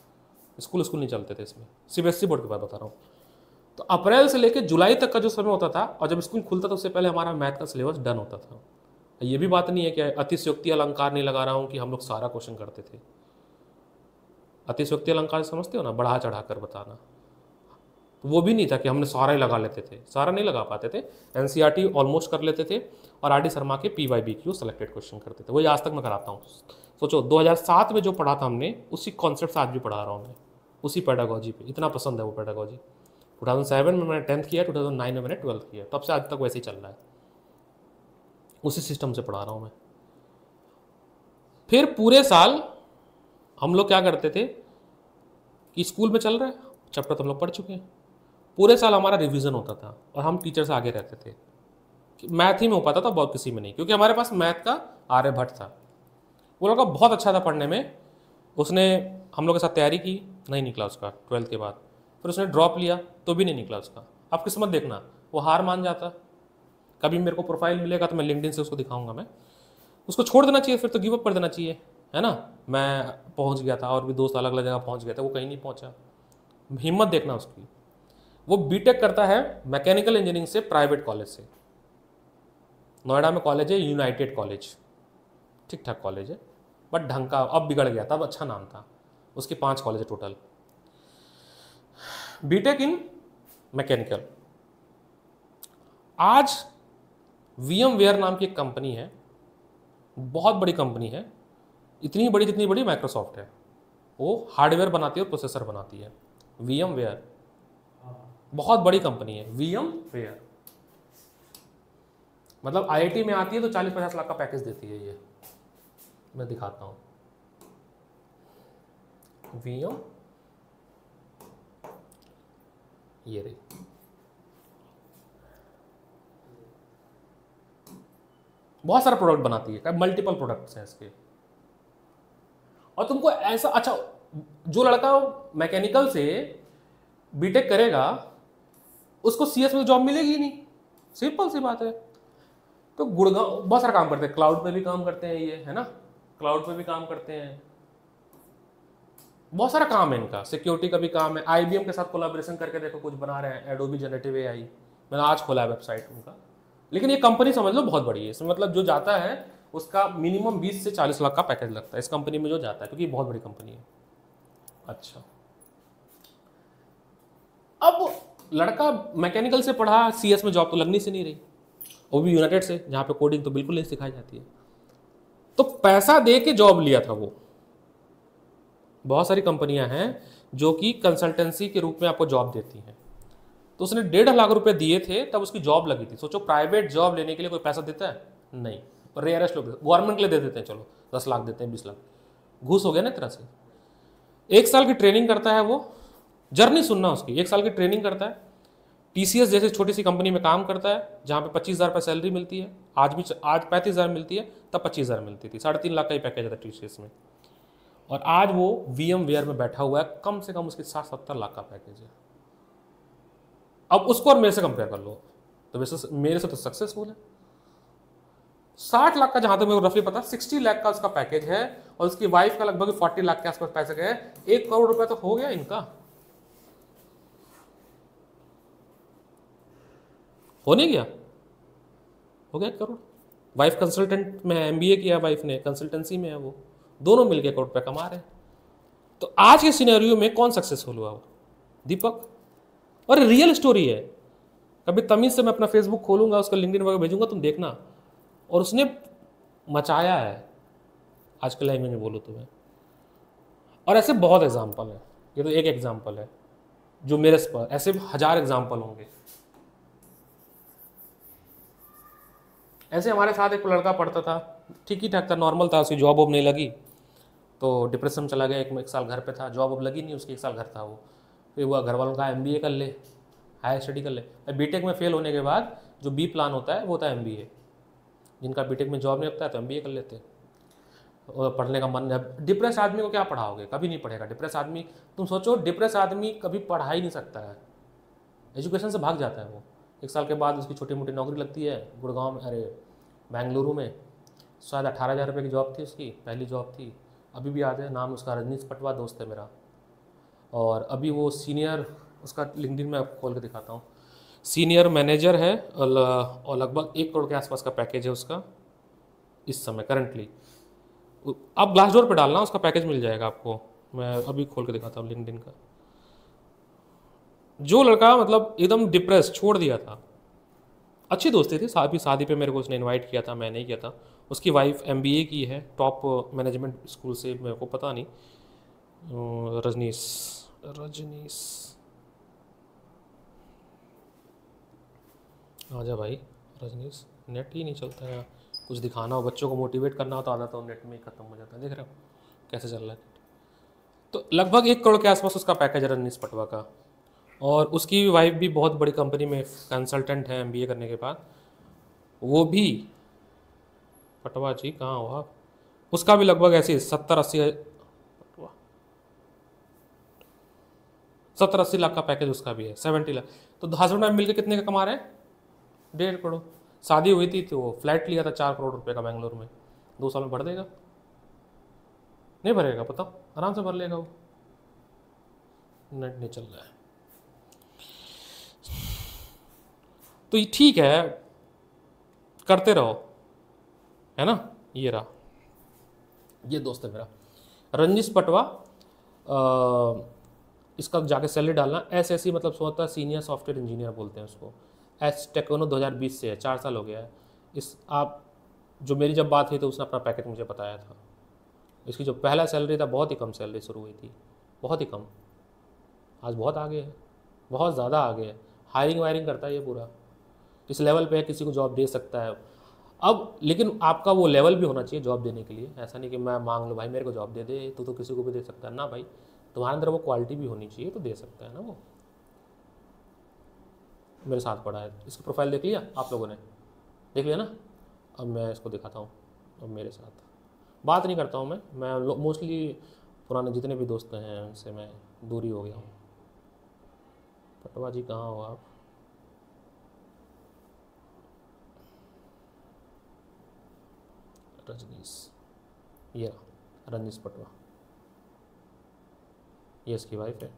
स्कूल नहीं चलते थे इसमें, सीबीएसई बोर्ड की बात बता रहा हूँ। तो अप्रैल से लेकर जुलाई तक का जो समय होता था, और जब स्कूल खुलता था उससे पहले हमारा मैथ का सिलेबस डन होता था। ये भी बात नहीं है कि अतिशयोक्ति अलंकार नहीं लगा रहा हूँ कि हम लोग सारा क्वेश्चन करते थे। अतिशयोक्ति अलंकार समझते हो ना, बढ़ा चढ़ा कर बताना, तो वो भी नहीं था कि हमने सारा ही लगा लेते थे, सारा नहीं लगा पाते थे। एनसीईआरटी ऑलमोस्ट कर लेते थे, और आर डी शर्मा के PYBQ सेलेक्टेड क्वेश्चन करते थे, वही आज तक मैं कराता हूँ। सोचो 2007 में जो पढ़ा था हमने, उसी कॉन्सेप्ट आज भी पढ़ा रहा हूँ मैं, उसी पेडागोजी पे। इतना पसंद है वो पेडागोजी। 2007 में मैंने 10th किया, 2009 में मैंने 12th किया, तब से आज तक वैसे ही चल रहा है, उसी सिस्टम से पढ़ा रहा हूँ मैं। फिर पूरे साल हम लोग क्या करते थे कि स्कूल में चल रहा है चैप्टर तो हम लोग पढ़ चुके हैं, पूरे साल हमारा रिवीजन होता था, और हम टीचर से आगे रहते थे। मैथ ही में हो पाता था, बहुत किसी में नहीं, क्योंकि हमारे पास मैथ का आर्यभट्ट था। वो लोग बहुत अच्छा था पढ़ने में, उसने हम लोग के साथ तैयारी की, नहीं निकला उसका 12th के बाद। फिर उसने ड्रॉप लिया तो भी नहीं निकला उसका। अब किस्मत देखना, वो हार मान जाता। कभी मेरे को प्रोफाइल मिलेगा तो मैं लिंक्डइन से उसको दिखाऊंगा, मैं उसको छोड़ देना चाहिए, फिर तो गिव अप कर देना चाहिए, है ना। मैं पहुंच गया था और भी दोस्त अलग अलग जगह पहुंच गया था, वो कहीं नहीं पहुंचा। हिम्मत देखना उसकी। वो बीटेक करता है मैकेनिकल इंजीनियरिंग से, प्राइवेट कॉलेज से, नोएडा में कॉलेज है, यूनाइटेड कॉलेज, ठीक ठाक कॉलेज है, बट ढंग का अब बिगड़ गया, तब अच्छा नाम था। उसके 5 कॉलेज है टोटल, बीटेक इन मैकेनिकल। आज VMware नाम की एक कंपनी है, बहुत बड़ी कंपनी है, इतनी बड़ी जितनी बड़ी माइक्रोसॉफ्ट है। वो हार्डवेयर बनाती है और प्रोसेसर बनाती है। VMware बहुत बड़ी कंपनी है, VMware। मतलब IIT में आती है तो 40-50 लाख का पैकेज देती है ये, मैं दिखाता हूँ। VM ये रही, बहुत सारा प्रोडक्ट बनाती है, मल्टीपल प्रोडक्ट्स हैं इसके। और तुमको ऐसा, अच्छा जो लड़का मैकेनिकल से बीटेक करेगा उसको CS में जॉब मिलेगी ही नहीं, सिंपल सी बात है। तो गुड़गांव बहुत सारा काम करते हैं, क्लाउड पे भी काम करते हैं ये, है ना, क्लाउड पे भी काम करते हैं, बहुत सारा काम है इनका, सिक्योरिटी का भी काम है। IBM के साथ कोलैबोरेशन करके देखो कुछ बना रहे हैं, एडोबी जनरेटिव AI, मैंने आज खोला है वेबसाइट उनका। लेकिन ये कंपनी समझ लो बहुत बड़ी है, इसमें मतलब जो जाता है उसका मिनिमम 20 से 40 लाख का पैकेज लगता है इस कंपनी में जो जाता है, क्योंकि बहुत बड़ी कंपनी है। अच्छा, अब लड़का मैकेनिकल से पढ़ा, CS में जॉब तो लगनी से नहीं रही, वो भी यूनाइटेड से, जहाँ पे कोडिंग तो बिल्कुल नहीं सिखाई जाती है। तो पैसा दे के जॉब लिया था वो। बहुत सारी कंपनियां हैं जो कि कंसल्टेंसी के रूप में आपको जॉब देती हैं। तो उसने 1.5 लाख रुपए दिए थे, तब उसकी जॉब लगी थी। सोचो, प्राइवेट जॉब लेने के लिए कोई पैसा देता है? नहीं। रेयरेस्ट लोग, गवर्नमेंट के लिए दे देते हैं, चलो 10 लाख देते हैं, 20 लाख, घूस हो गया ना एक तरह से। 1 साल की ट्रेनिंग करता है वो, जर्नी सुनना उसकी, 1 साल की ट्रेनिंग करता है, TCS जैसे छोटी सी कंपनी में काम करता है, जहाँ पे 25,000 रुपये सैलरी मिलती है। आज 35,000 मिलती है, तब 25,000 मिलती थी। 3.5 लाख का ही पैकेज था TCS में। और आज वो VMware में बैठा हुआ है, कम से कम उसके 60-70 लाख का पैकेज है। अब उसको और मेरे से कंपेयर कर लो, तो वैसे मेरे से तो सक्सेसफुल है। 60 लाख का, जहां तक मेरे को रफली पता, 60 लाख का उसका पैकेज है, और उसकी वाइफ का लगभग 40 लाख के आसपास पैसे है। 1 करोड़ रुपए तो हो गया इनका, हो नहीं गया? हो गया 1 करोड़। वाइफ कंसल्टेंट में है, MBA किया वाइफ ने, कंसल्टेंसी में है वो, दोनों मिलके 1 करोड़ रुपए कमा रहे हैं। तो आज के सिनेरियो में कौन सक्सेसफुल हुआ? वो दीपक। और रियल स्टोरी है। कभी तमीज से मैं अपना फेसबुक खोलूंगा, उसका लिंक्डइन वगैरह भेजूंगा, तुम देखना। और उसने मचाया है, आज के लैंग्वेज में बोलो तो मैं। और ऐसे बहुत एग्जाम्पल है, ये तो एक एग्जाम्पल है जो मेरे पास, ऐसे 1000 एग्जाम्पल होंगे। ऐसे हमारे साथ एक लड़का पढ़ता था, ठीक ही ठाक था, नॉर्मल था, उसकी जॉब वॉब नहीं लगी, तो डिप्रेशन में चला गया। 1 साल घर पे था, जॉब वॉब लगी नहीं उसकी, 1 साल घर था वो। फिर वो घर वालों का MBA कर ले, हायर स्टडी कर ले। BTech में फेल होने के बाद जो B प्लान होता है वो होता है MBA। जिनका BTech में जॉब नहीं लगता है तो MBA कर लेते हैं। और पढ़ने का मन है। डिप्रेस आदमी को क्या पढ़ाओगे? कभी नहीं पढ़ेगा डिप्रेस आदमी। तुम सोचो, डिप्रेस आदमी कभी पढ़ा ही नहीं सकता है, एजुकेशन से भाग जाता है वो। 1 साल के बाद उसकी छोटी मोटी नौकरी लगती है गुड़गांव में, अरे बेंगलुरु में, शायद 18,000 रुपये की जॉब थी उसकी, पहली जॉब थी। अभी भी याद है नाम उसका, रजनीश पटवा दोस्त है मेरा। और अभी वो सीनियर, उसका लिंक्डइन में खोल के दिखाता हूँ, सीनियर मैनेजर है, और लगभग 1 करोड़ के आसपास का पैकेज है उसका इस समय करंटली। आप ग्लासडोर पे डालना, उसका पैकेज मिल जाएगा आपको। मैं अभी खोल के दिखाता हूँ लिंक्डइन का। जो लड़का मतलब एकदम डिप्रेस, छोड़ दिया था, अच्छी दोस्ती थी, अभी शादी पे मेरे को उसने इनवाइट किया था, मैं नहीं किया था। उसकी वाइफ MBA की है, टॉप मैनेजमेंट स्कूल से, मेरे को पता नहीं। रजनीश आजा भाई, रजनीश। नेट ही नहीं चलता है, कुछ दिखाना हो, बच्चों को मोटिवेट करना हो तो आता तो नेट में ही खत्म हो जाता है। देख रहे हो कैसे चल रहा है। तो लगभग 1 करोड़ के आसपास उसका पैकेज है रजनीश पटवा का। और उसकी वाइफ भी बहुत बड़ी कंपनी में कंसल्टेंट है MBA करने के बाद। वो भी, पटवा जी कहाँ हो आप? उसका भी लगभग ऐसे 70-80 लाख का पैकेज उसका भी है, 70 लाख। तो हस्बैंड वाइफ मिलकर कितने का कमा रहे हैं? 1.5 करोड़। शादी हुई थी तो वो फ्लैट लिया था 4 करोड़ रुपए का बेंगलोर में। 2 साल में भर देगा? नहीं भरेगा? बताओ, आराम से भर लेगा वो। नेट नहीं चल रहा है तो ये ठीक है, करते रहो, है ना। ये रहा, ये दोस्त है मेरा रंजिश पटवा। इसका जाके सैलरी डालना, SSE मतलब सो होता है सीनियर सॉफ्टवेयर इंजीनियर बोलते हैं उसको। टेक्नो 2020 से है, 4 साल हो गया है। इस आप जो मेरी जब बात हुई तो उसने अपना पैकेज मुझे बताया था। इसकी जो पहला सैलरी था, बहुत ही कम सैलरी शुरू हुई थी, बहुत ही कम। आज बहुत आगे है, बहुत ज़्यादा आगे है। हायरिंग वायरिंग करता है ये पूरा, इस लेवल पे है, किसी को जॉब दे सकता है। अब लेकिन आपका वो लेवल भी होना चाहिए जॉब देने के लिए। ऐसा नहीं कि मैं मांग लो भाई मेरे को जॉब दे दे, तू तो किसी को भी दे सकता है ना भाई। तुम्हारे अंदर वो क्वालिटी भी होनी चाहिए तो दे सकता है ना वो। मेरे साथ पढ़ा है, इसकी प्रोफाइल देख लिया आप लोगों ने? देख लिया ना। अब मैं इसको दिखाता हूँ। अब मेरे साथ बात नहीं करता हूँ मैं मोस्टली पुराने जितने भी दोस्त हैं उनसे मैं दूरी हो गया हूँ। पटवा जी कहाँ हो आप? रजनीश, ये रहा रजनीश पटवा, ये इसकी वाइफ है।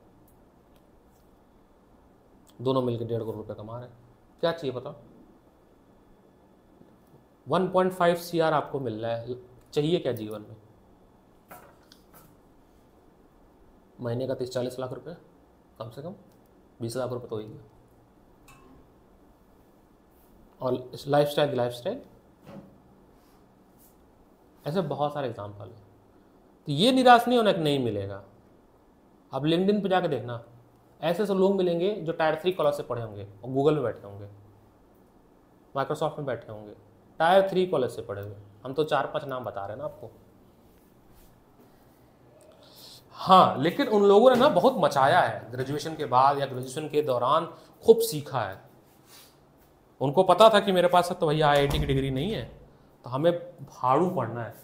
दोनों मिलकर 1.5 करोड़ रुपए कमा रहे हैं। क्या चाहिए बताओ? 1.5 CR आपको मिल रहा है, चाहिए क्या जीवन में? महीने का 30-40 लाख रुपए, कम से कम 20 लाख रुपए तो ही है। और लाइफस्टाइल की लाइफस्टाइल, ऐसे बहुत सारे एग्जाम्पल हैं। तो ये निराश नहीं होना कि नहीं मिलेगा। आप लिंक्डइन पे जाके देखना, ऐसे ऐसे लोग मिलेंगे जो टायर 3 कॉलेज से पढ़े होंगे और गूगल में बैठे होंगे, माइक्रोसॉफ्ट में बैठे होंगे, टायर 3 कॉलेज से पढ़े हुए। हम तो 4-5 नाम बता रहे हैं ना आपको। हाँ, लेकिन उन लोगों ने ना बहुत मचाया है ग्रेजुएशन के बाद या ग्रेजुएशन के दौरान, खूब सीखा है। उनको पता था कि मेरे पास तो भैया IIT की डिग्री नहीं है, तो हमें भाड़ू पढ़ना है,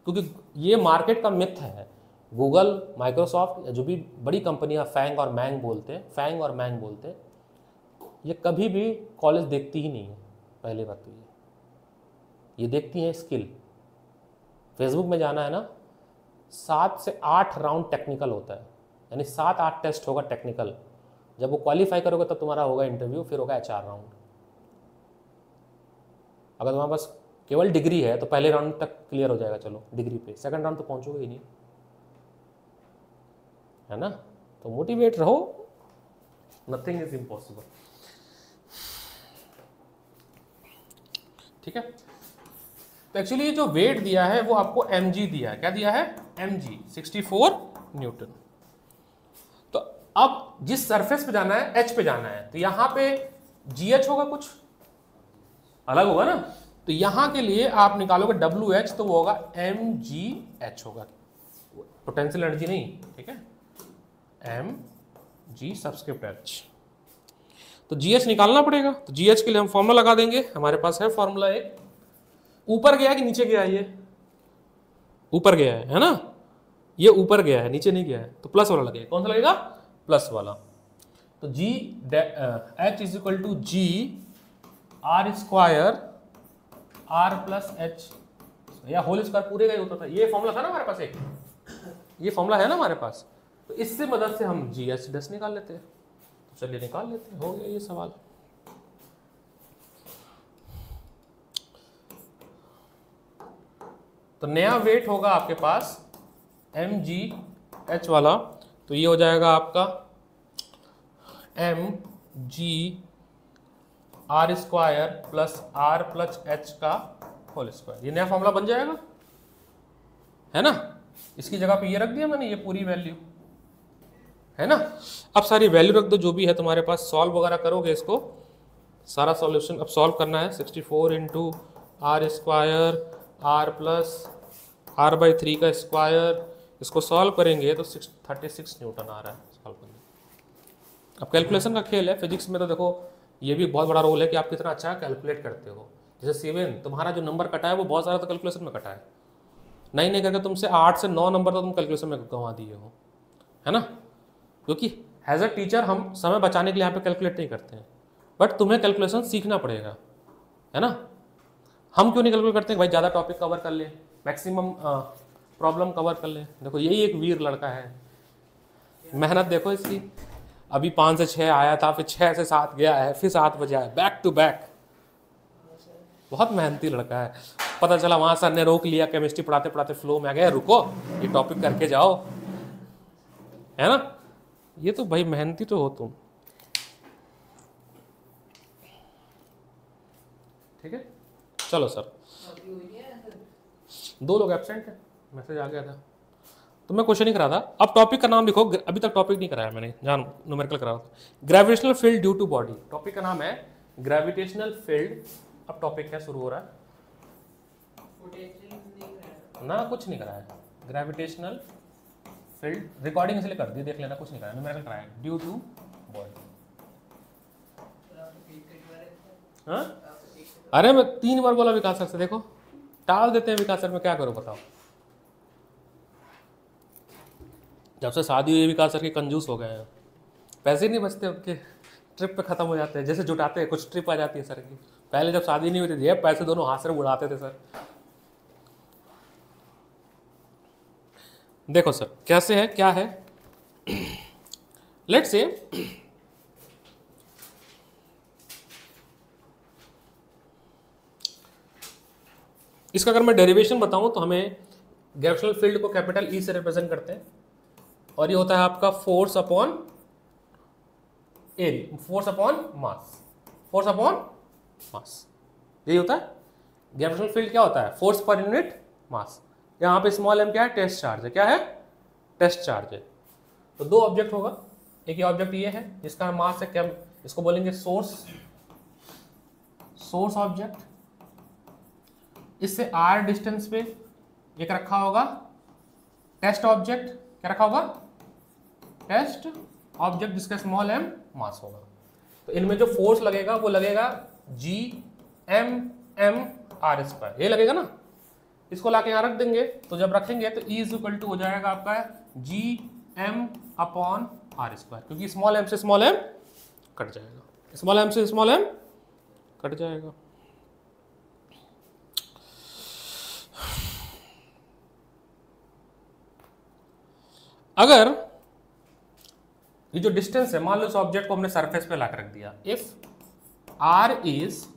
क्योंकि ये मार्केट का मिथ है। गूगल, माइक्रोसॉफ्ट, जो भी बड़ी कंपनियां फैंग और मैंग बोलते हैं, ये कभी भी कॉलेज देखती ही नहीं है। पहली बात तो ये देखती हैं स्किल। फेसबुक में जाना है ना, 7 से 8 राउंड टेक्निकल होता है, यानी 7-8 टेस्ट होगा टेक्निकल। जब वो क्वालिफाई करोगे तब तुम्हारा होगा इंटरव्यू, फिर होगा HR राउंड। अगर तुम्हारे पास केवल डिग्री है तो पहले राउंड तक क्लियर हो जाएगा, चलो डिग्री पे, सेकंड राउंड तो पहुंचोगे ही नहीं, है ना। तो मोटिवेट रहो, नथिंग इज इम्पॉसिबल। ठीक है। तो एक्चुअली ये जो वेट दिया है वो आपको mg दिया है। क्या दिया है? mg 64 Newton. तो अब जिस सरफेस पे जाना है, h पे जाना है, तो यहां पे gh होगा, कुछ अलग होगा ना। तो यहां के लिए आप निकालोगे WH, तो वो होगा mgh होगा, पोटेंशियल एनर्जी नहीं। ठीक है, mg सबस्क्रिप्ट h। तो GH निकालना पड़ेगा। तो GH के लिए हम फॉर्मूला लगा देंगे। हमारे पास है फॉर्मूला एक, ऊपर गया कि नीचे गया? ये ऊपर गया है ना, ये ऊपर गया है, नीचे नहीं गया है, तो प्लस वाला लगेगा। कौन सा लगेगा? प्लस वाला। तो H is equal to G R square R plus h, या होल स्क्वायर पूरे का ही होता था। ये फॉर्मूला था ना हमारे पास, एक ये फॉर्मूला है ना हमारे पास। तो इससे मदद से हम GH निकाल लेते हैं। तो चलिए निकाल लेते हैं, हो गया ये सवाल। तो नया वेट होगा आपके पास mgh वाला, तो ये हो जाएगा आपका mg R square plus R plus h का होल स्क्वायर। ये नया फॉर्मूला बन जाएगा, है ना। इसकी जगह पे ये रख दिया मैंने, ये पूरी वैल्यू, है ना। अब सारी वैल्यू रख दो जो भी है तुम्हारे पास, सॉल्व वगैरह करोगे इसको, सारा सॉल्यूशन अब सॉल्व करना है। 64 into R square R plus R/3 का स्क्वायर, इसको सॉल्व करेंगे तो 36 न्यूटन आ रहा है सॉल्व करने। अब कैलकुलेशन का खेल है, फिजिक्स में तो देखो ये भी बहुत बड़ा रोल है कि आप कितना अच्छा कैलकुलेट करते हो। जैसे 7 तुम्हारा जो नंबर कटा है वो बहुत सारा तो कैलकुलेशन में कटा है, नहीं करके तुमसे 8 से 9 नंबर तो तुम कैलकुलेशन में गंवा दिए हो, है ना। क्योंकि एज अ टीचर हम समय बचाने के लिए यहाँ पे कैलकुलेट नहीं करते हैं, बट तुम्हें कैलकुलेशन सीखना पड़ेगा, है ना। हम क्यों नहीं कैलकुलेट करते हैं? भाई ज़्यादा टॉपिक कवर कर ले, मैक्सिमम प्रॉब्लम कवर कर ले। देखो यही एक वीर लड़का है, मेहनत देखो इसकी। अभी 5 से 6 आया था, फिर 6 से 7 गया है, फिर 7 बजे आया, बैक टू बैक। बहुत मेहनती लड़का है। पता चला वहाँ सर ने रोक लिया, केमिस्ट्री पढ़ाते पढ़ाते फ्लो में आ गया, रुको ये टॉपिक करके जाओ, है ना। ये तो भाई मेहनती तो हो तुम। ठीक है, चलो सर। 2 लोग एब्सेंट है, मैसेज आ गया था तो मैं क्वेश्चन नहीं करा था। अब टॉपिक का नाम लिखो, अभी तक टॉपिक नहीं कराया मैंने, जान न्यूमेरिकल करा था। Gravitational field due to body, topic का नाम है ग्रेविटेशनल फील्ड। अब टॉपिक है, शुरू हो रहा है ना, कुछ नहीं कराया। ग्रेविटेशनल फील्ड रिकॉर्डिंग इसलिए कर दी, देख लेना, कुछ नहीं कराया, न्यूमेरिकल कराया ड्यू टू बॉडी। हाँ, अरे मैं 3 बार बोला विकास सर से, देखो टाल देते हैं विकास सर, मैं क्या करूं बताओ। जब से शादी हुई विकास सर के कंजूस हो गए हैं, पैसे नहीं बचते उनके, ट्रिप पे खत्म हो जाते हैं। जैसे जुटाते हैं कुछ ट्रिप आ जाती है सर की, पहले जब शादी नहीं हुई थी पैसे दोनों हाथ से उड़ाते थे सर। देखो सर कैसे है, क्या है, लेट्स से इसका अगर मैं डेरिवेशन बताऊं तो हमें ग्रेविटेशनल फील्ड को कैपिटल ई से रिप्रेजेंट करते हैं, और ये होता है आपका force upon area, force upon mass, force upon mass. यही होता है। ग्रेविटेशनल फील्ड क्या होता है? Force per unit mass. यहाँ पे स्मॉल m क्या है? टेस्ट चार्ज है। क्या है? टेस्ट चार्ज है। तो दो ऑब्जेक्ट होगा, एक ये ऑब्जेक्ट ये है जिसका मास है क्या, इसको बोलेंगे सोर्स ऑब्जेक्ट, इससे r डिस्टेंस पे एक रखा होगा टेस्ट ऑब्जेक्ट। क्या रखा होगा? टेस्ट ऑब्जेक्ट जिसका स्मॉल m मास होगा। तो इनमें जो फोर्स लगेगा वो लगेगा G(m)m(r²), ये लगेगा ना। इसको लाके यहाँ रख देंगे, तो जब रखेंगे तो E = हो जाएगा आपका G(m)/r², क्योंकि स्मॉल m से स्मॉल m कट जाएगा, स्मॉल m से स्मॉल m कट जाएगा। अगर ये जो डिस्टेंस है, मान लो इस ऑब्जेक्ट को हमने सरफेस पे लाकर रख दिया, if r is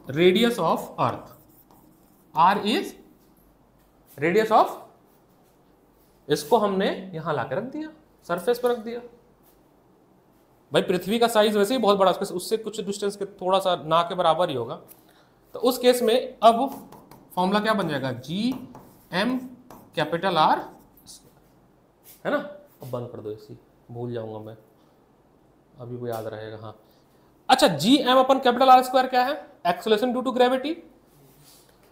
radius of earth, r is radius of, इसको हमने यहां लाकर रख दिया, सरफेस पर रख दिया। भाई पृथ्वी का साइज वैसे ही बहुत बड़ा, उससे कुछ डिस्टेंस के थोड़ा सा ना के बराबर ही होगा। तो उस केस में अब फॉर्मूला क्या बन जाएगा? G(m)R, है ना। अब बंद कर दो इसी, भूल जाऊंगा मैं, अभी वो याद रहेगा। हाँ अच्छा, G(m)R² क्या है? Acceleration due to gravity.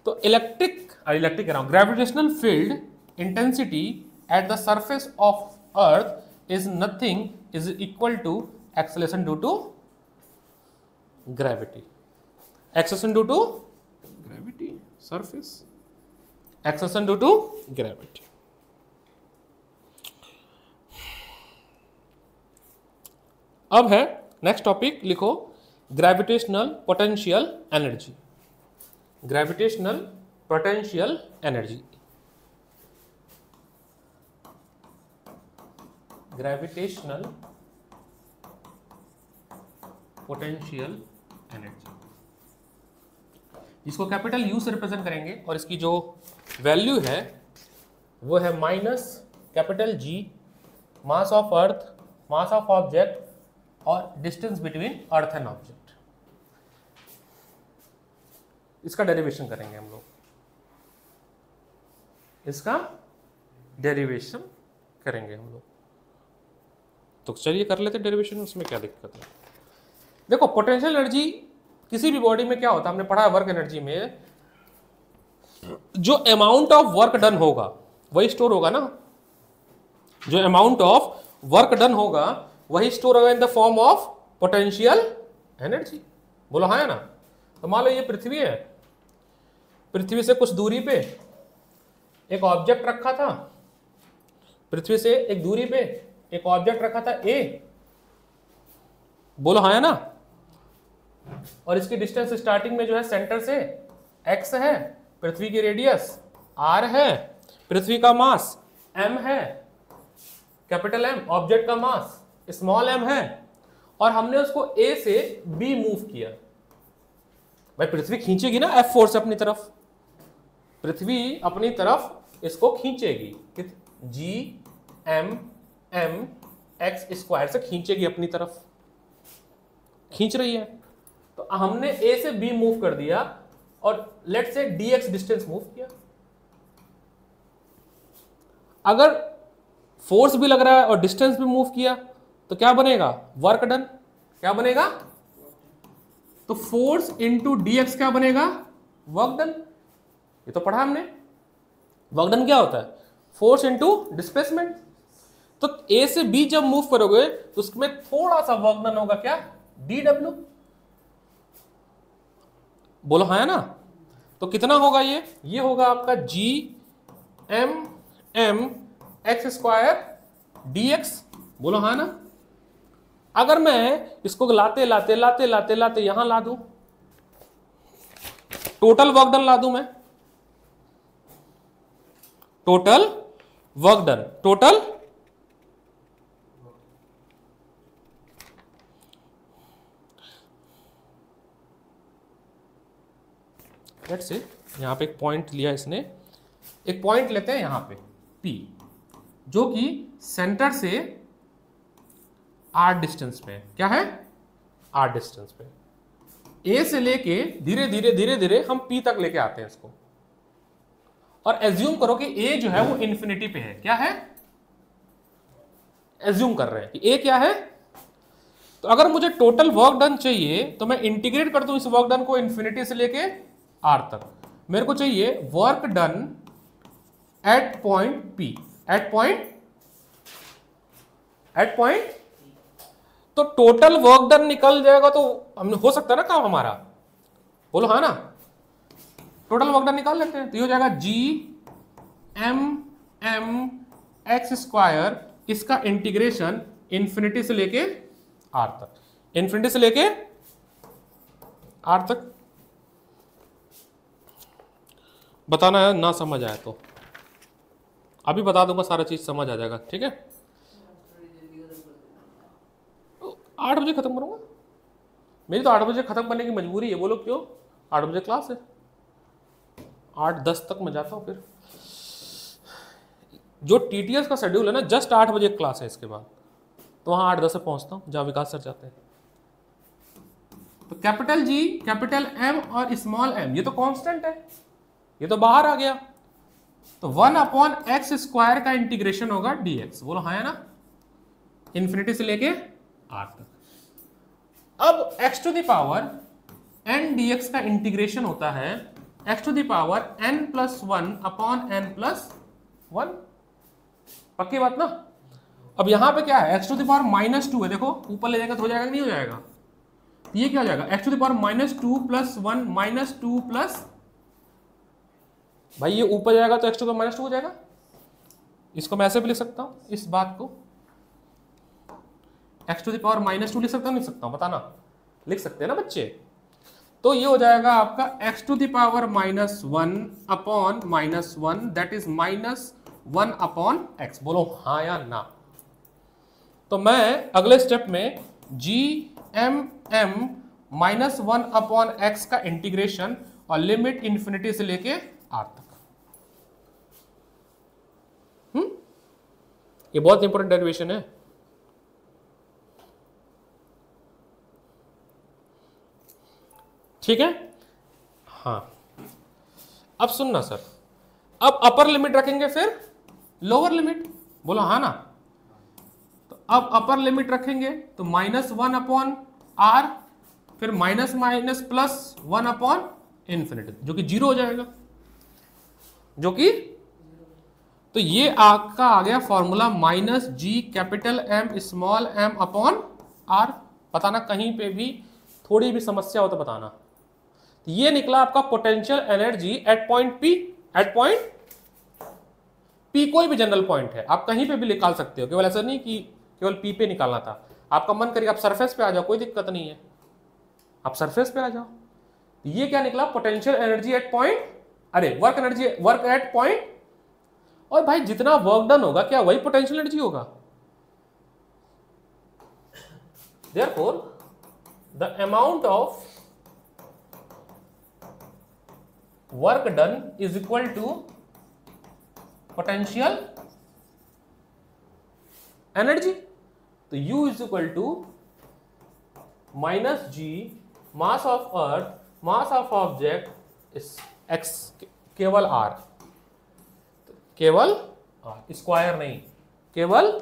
तो इलेक्ट्रिक कह रहा हूं, gravitational field intensity at the surface of earth is nothing is equal to acceleration due to gravity. Acceleration due to gravity, surface acceleration due to gravity. अब है नेक्स्ट टॉपिक, लिखो gravitational potential energy. Gravitational potential energy, gravitational potential energy, जिसको कैपिटल U से रिप्रेजेंट करेंगे, और इसकी जो वैल्यू है वो है -G mass of earth, mass of object और distance between earth and object. इसका डेरिवेशन करेंगे हम लोग, इसका डेरिवेशन करेंगे हम लोग। तो चलिए कर लेते डेरिवेशन, उसमें क्या दिक्कत है। देखो पोटेंशियल एनर्जी किसी भी बॉडी में क्या होता है, हमने पढ़ा है वर्क एनर्जी में, जो अमाउंट ऑफ वर्क डन होगा वही स्टोर होगा ना। जो अमाउंट ऑफ वर्क डन होगा वही स्टोर होगा in the form of potential energy. बोलो हाँ है ना। तो मान लो ये पृथ्वी है, पृथ्वी से कुछ दूरी पे एक ऑब्जेक्ट रखा था, पृथ्वी से एक दूरी पे एक ऑब्जेक्ट रखा था A, बोलो हाँ है ना। और इसकी डिस्टेंस स्टार्टिंग में जो है सेंटर से x है, पृथ्वी की रेडियस r है, पृथ्वी का मास m है, कैपिटल M, ऑब्जेक्ट का मास स्मॉल m है, और हमने उसको A से B मूव किया। भाई पृथ्वी खींचेगी ना F फोर्स अपनी तरफ, पृथ्वी अपनी तरफ इसको खींचेगी, G(m)m(x²) से खींचेगी अपनी तरफ, खींच रही है। तो हमने A से B मूव कर दिया और लेट से dx डिस्टेंस मूव किया। अगर फोर्स भी लग रहा है और डिस्टेंस भी मूव किया तो क्या बनेगा? Work done. क्या बनेगा? तो फोर्स इंटू dx क्या बनेगा? Work done. ये तो पढ़ा हमने। वर्क डन क्या होता है? Force into displacement. तो A से B जब मूव करोगे तो उसमें थोड़ा सा वर्क डन होगा, क्या? dw। बोलो हाँ है ना। तो कितना होगा ये होगा आपका G(m)m(x²) dx। बोलो हाँ ना। अगर मैं इसको लाते यहां ला दूं, टोटल वर्क डन ला दूं मैं, total work done, total let's say यहां पे एक पॉइंट लिया इसने, एक पॉइंट लेते हैं यहां पे P, जो कि सेंटर से r डिस्टेंस पे, क्या है? r डिस्टेंस पे। ए से लेके धीरे धीरे धीरे धीरे हम पी तक लेके आते हैं इसको, और एज्यूम करो कि ए जो है वो इन्फिनिटी पे है। क्या है? एज्यूम कर रहे हैं कि ए क्या है। तो अगर मुझे टोटल वर्क डन चाहिए तो मैं इंटीग्रेट कर दूं इस वर्क डन को इन्फिनिटी से लेके आर तक। मेरे को चाहिए work done at point p, at point. तो टोटल वर्क डन निकल जाएगा तो हम हो सकता है ना काम हमारा, बोलो हाँ ना। टोटल वर्क डन निकाल लेते हैं, तो ये हो जाएगा g m m x square, इसका इंटीग्रेशन इंफिनिटी से लेके आर तक, इंफिनिटी से लेके आर तक। बताना है ना समझ आया तो, अभी बता दूंगा, सारा चीज समझ आ जाएगा। ठीक है, 8 बजे खत्म करूंगा। मेरी तो 8 बजे खत्म करने की मजबूरी है। बोलो क्यों? 8 बजे क्लास है, 8:10 तक मैं जाता हूँ। फिर जो टीटीएस का शेड्यूल है ना, जस्ट 8 बजे क्लास है, इसके बाद तो वहाँ 8:10 से पहुँचता हूँ जहाँ विकास सर जाते हैं। तो कैपिटल जी, कैपिटल एम और स्मॉल एम, ये तो कांस्टेंट है, ये तो बाहर आ गया। तो 1/x² का इंटीग्रेशन होगा dx। बोलो हाँ है ना, इंफिनिटी से लेके आर तक। अब x to the power n dx का इंटीग्रेशन होता है x to the power n+1/n+1। पक्की बात ना। अब यहां पे क्या है, x टू द पावर -2 है। देखो ऊपर ले जाएगा तो हो जाएगा कि नहीं हो जाएगा? ये क्या हो जाएगा, x to the power -2 + 1 -2 plus, भाई ये ऊपर जाएगा तो x टू द पावर -2 हो जाएगा। इसको मैं ऐसे भी लिख सकता हूं, इस बात को x टू द पावर -2 लिख सकता हूं, नहीं सकता हूं? बताना। लिख सकते हैं ना बच्चे। तो ये हो जाएगा आपका x to the power -1/-1, that is -1/x। बोलो हाँ या ना। तो मैं अगले स्टेप में GMM -1/x का इंटीग्रेशन और लिमिट इंफिनिटी से लेके आर तक। ये बहुत इंपॉर्टेंट डेरिवेशन है। ठीक है, हाँ। अब सुनना सर, अब अपर लिमिट रखेंगे फिर लोअर लिमिट। बोलो हाँ ना। तो अब अपर लिमिट रखेंगे तो -1/r, फिर माइनस माइनस प्लस 1/∞, जो कि 0 हो जाएगा, जो कि, तो ये आपका आ गया formula -G capital M small m upon r। बताना कहीं पे भी थोड़ी भी समस्या हो तो बताना। ये निकला आपका potential energy at point P। At point P कोई भी जनरल पॉइंट है, आप कहीं पे भी निकाल सकते हो, केवल ऐसा नहीं कि केवल P पे निकालना था। आपका मन करेगा आप सरफेस पे आ जाओ, कोई दिक्कत नहीं है, आप सरफेस पे आ जाओ। ये क्या निकला, पोटेंशियल एनर्जी एट पॉइंट, अरे work energy, work at point. और भाई जितना वर्क डन होगा क्या वही पोटेंशियल एनर्जी होगा? Therefore, the amount of work done is equal to potential energy. तो U is equal to -G mass of earth, mass of object is x, केवल R, केवल R, स्क्वायर नहीं, केवल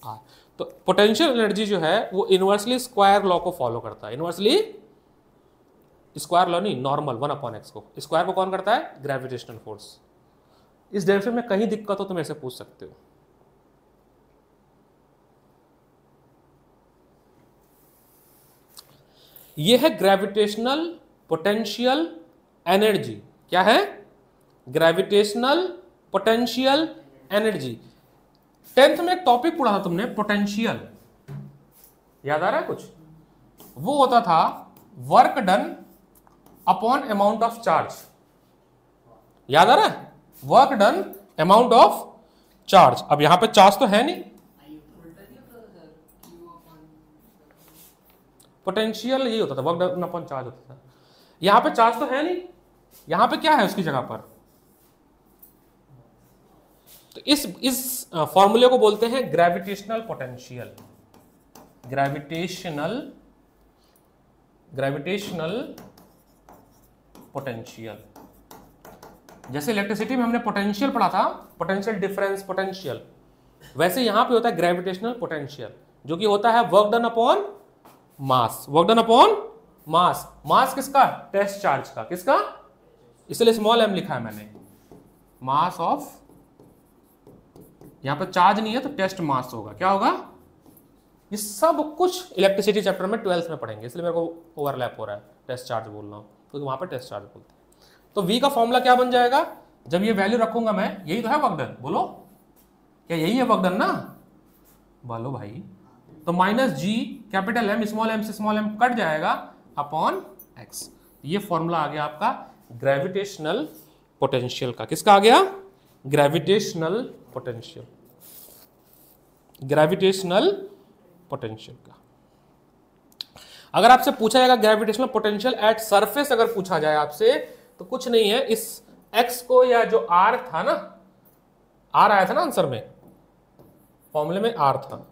R। तो पोटेंशियल एनर्जी जो है वो इनवर्सली स्क्वायर लॉ को फॉलो करता है। इनवर्सली स्क्वायर लॉ नहीं, नॉर्मल 1/x को, स्क्वायर को कौन करता है? Gravitational force. इस डेरिवेशन में कहीं दिक्कत हो तो मेरे से पूछ सकते हो। ये है ग्रेविटेशनल पोटेंशियल एनर्जी। क्या है? Gravitational potential energy. 10th में एक टॉपिक पढ़ा था तुमने, पोटेंशियल, याद आ रहा है कुछ? वो होता था work done upon amount of charge. याद आ रहा है? Work done amount of charge. अब यहां पे चार्ज तो है नहीं, पोटेंशियल यही होता था, वर्क डन अपॉन चार्ज होता था। यहां पे चार्ज तो है नहीं, यहां पे क्या है उसकी जगह पर? तो इस फॉर्मूले को बोलते हैं gravitational potential. Gravitational gravitational potential. जैसे इलेक्ट्रिसिटी में हमने पोटेंशियल पढ़ा था, पोटेंशियल डिफरेंस पोटेंशियल, वैसे यहां पे होता है ग्रेविटेशनल पोटेंशियल, जो कि होता है work done upon mass. Work done upon mass. Mass किसका? टेस्ट चार्ज का। किसका? इसलिए स्मॉल m लिखा है मैंने। मास ऑफ, यहां पर चार्ज नहीं है तो टेस्ट मास होगा। क्या होगा? ये सब कुछ इलेक्ट्रिसिटी चैप्टर में 12th में पढ़ेंगे, इसलिए मेरे को ओवरलैप हो रहा है, टेस्ट चार्ज बोल रहा हूं क्योंकि वहां पर टेस्ट चार्ज बोलते हैं। तो v का फॉर्मूला क्या बन जाएगा? जब ये वैल्यू रखूंगा मैं, यही तो है वर्क डन, बोलो क्या यही है वर्क डन ना? बोलो भाई। तो minus G capital M small m से स्मॉल m कट जाएगा अपॉन x। ये फॉर्मूला आ गया आपका ग्रेविटेशनल पोटेंशियल का। किसका आ गया? Gravitational potential. ग्रेविटेशनल पोटेंशियल का। अगर आपसे पूछा जाएगा ग्रेविटेशनल पोटेंशियल एट सरफेस, अगर पूछा जाए आपसे, तो कुछ नहीं है, इस x को, या जो r था ना, r आया था ना आंसर में, फॉर्मूले में r था।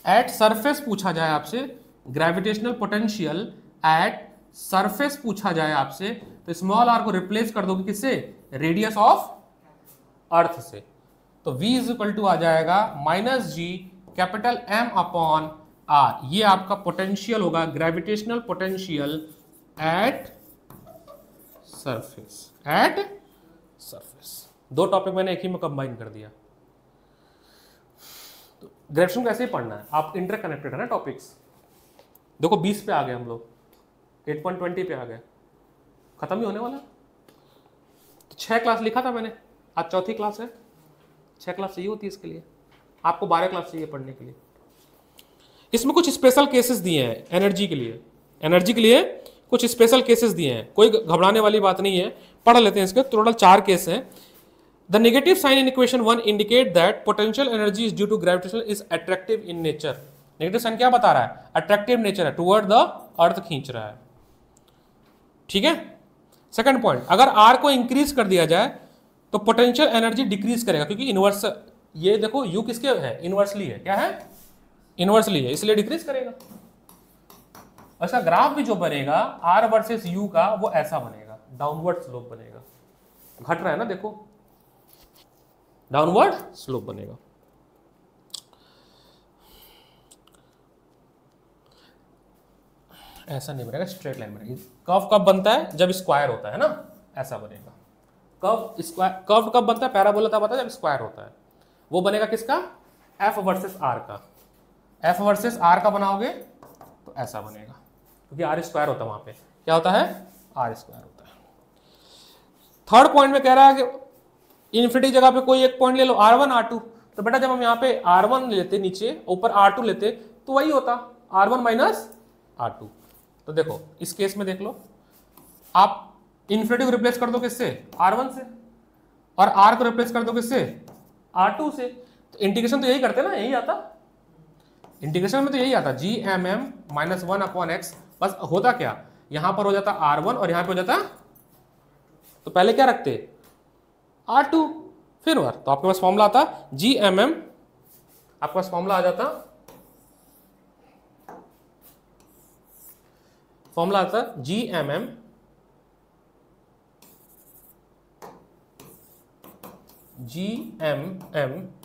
एट सरफेस पूछा जाए आपसे, ग्रेविटेशनल पोटेंशियल एट सरफेस पूछा जाए आपसे, तो स्मॉल r को रिप्लेस कर दोगे किससे? रेडियस ऑफ अर्थ से। तो v इज इक्वल टू आ जाएगा minus G capital M upon r। ये आपका पोटेंशियल होगा, gravitational potential at surface. At surface. दो टॉपिक मैंने एक ही में कंबाइन कर दिया। तो ग्रेविटेशन कैसे ही पढ़ना है, आप इंटरकनेक्टेड है ना टॉपिक्स। देखो 20 पे आ गए हम लोग, 8.20 पे आ गए, खत्म ही होने वाला। तो 6 क्लास लिखा था मैंने, आज चौथी क्लास है। 6 क्लास चाहिए होती है इसके लिए, आपको 12 क्लास चाहिए पढ़ने के लिए। इसमें कुछ स्पेशल केसेस दिए हैं एनर्जी के लिए। एनर्जी के लिए कुछ स्पेशल केसेस दिए हैं, कोई घबराने वाली बात नहीं है, पढ़ लेते हैं इसके। टोटल 4 केस हैं। The negative sign in equation 1 indicate that potential energy is due to gravitation is attractive in nature. Negative sign क्या बता रहा है? अट्रैक्टिव नेचर है, टुवर्ड द अर्थ खींच रहा है। ठीक है। सेकंड पॉइंट, अगर आर को इंक्रीज कर दिया जाए तो पोटेंशियल एनर्जी डिक्रीज करेगा, क्योंकि इनवर्स, ये देखो यू किसके है? इनवर्सली है। क्या है? इनवर्सली है, इसलिए डिक्रीज करेगा। अच्छा, ग्राफ भी जो बनेगा आर वर्सेस यू का, वो ऐसा बनेगा, डाउनवर्ड स्लोप बनेगा। घट रहा है ना, देखो डाउनवर्ड स्लोप बनेगा। ऐसा नहीं बनेगा, स्ट्रेट लाइन बनेगी। कर्व कब बनता है? जब स्क्वायर होता है ना, ऐसा बनेगा। कर्व स्क्वायर, कर्व कब बनता है? पैराबोला तब बनता है जब स्क्वायर होता है। वो बनेगा किसका? एफ वर्सेस आर का। एफ वर्सेस आर का बनाओगे तो ऐसा बनेगा, क्योंकि आर स्क्वायर होता है वहां पे। क्या होता है? आर स्क्वायर होता है। थर्ड पॉइंट में कह रहा है कि इन्फिनिटी जगह पे कोई एक पॉइंट ले लो, R1 R2। तो बेटा जब हम यहाँ पे R1 लेते नीचे, ऊपर R2 लेते, तो वही होता R1 माइनस R2। तो देखो इस केस में देख लो, आप इन्फिनिटी को रिप्लेस कर दो किससे? R1 से, और R को रिप्लेस कर दो किससे? R2 से। तो इंटीग्रेशन तो यही करते ना, यही आता इंटीग्रेशन में, तो यही आता GMM माइनस 1 अपॉन एक्स। बस होता क्या, यहां पर हो जाता R1 और यहां पे हो जाता, तो पहले क्या रखते? R2 फिर R। तो आपके पास फॉर्मूला आता GMM, आपके पास फॉर्मूला आ जाता, फॉर्मूला आता GMM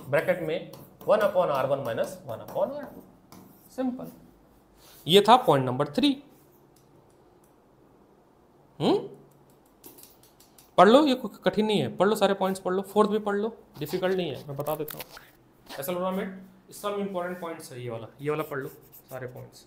ब्रैकेट में 1 upon R1 minus 1 upon R2। Simple. ये था पॉइंट नंबर 3। पढ़ लो, ये कठिन नहीं है, पढ़ लो सारे पॉइंट्स पढ़ लो। फोर्थ भी पढ़ लो, डिफिकल्ट नहीं है, मैं बता देता हूँ। ऐसा टूर्नामेंट, इसका इंपॉर्टेंट पॉइंट्स है, ये वाला पढ़ लो सारे पॉइंट्स।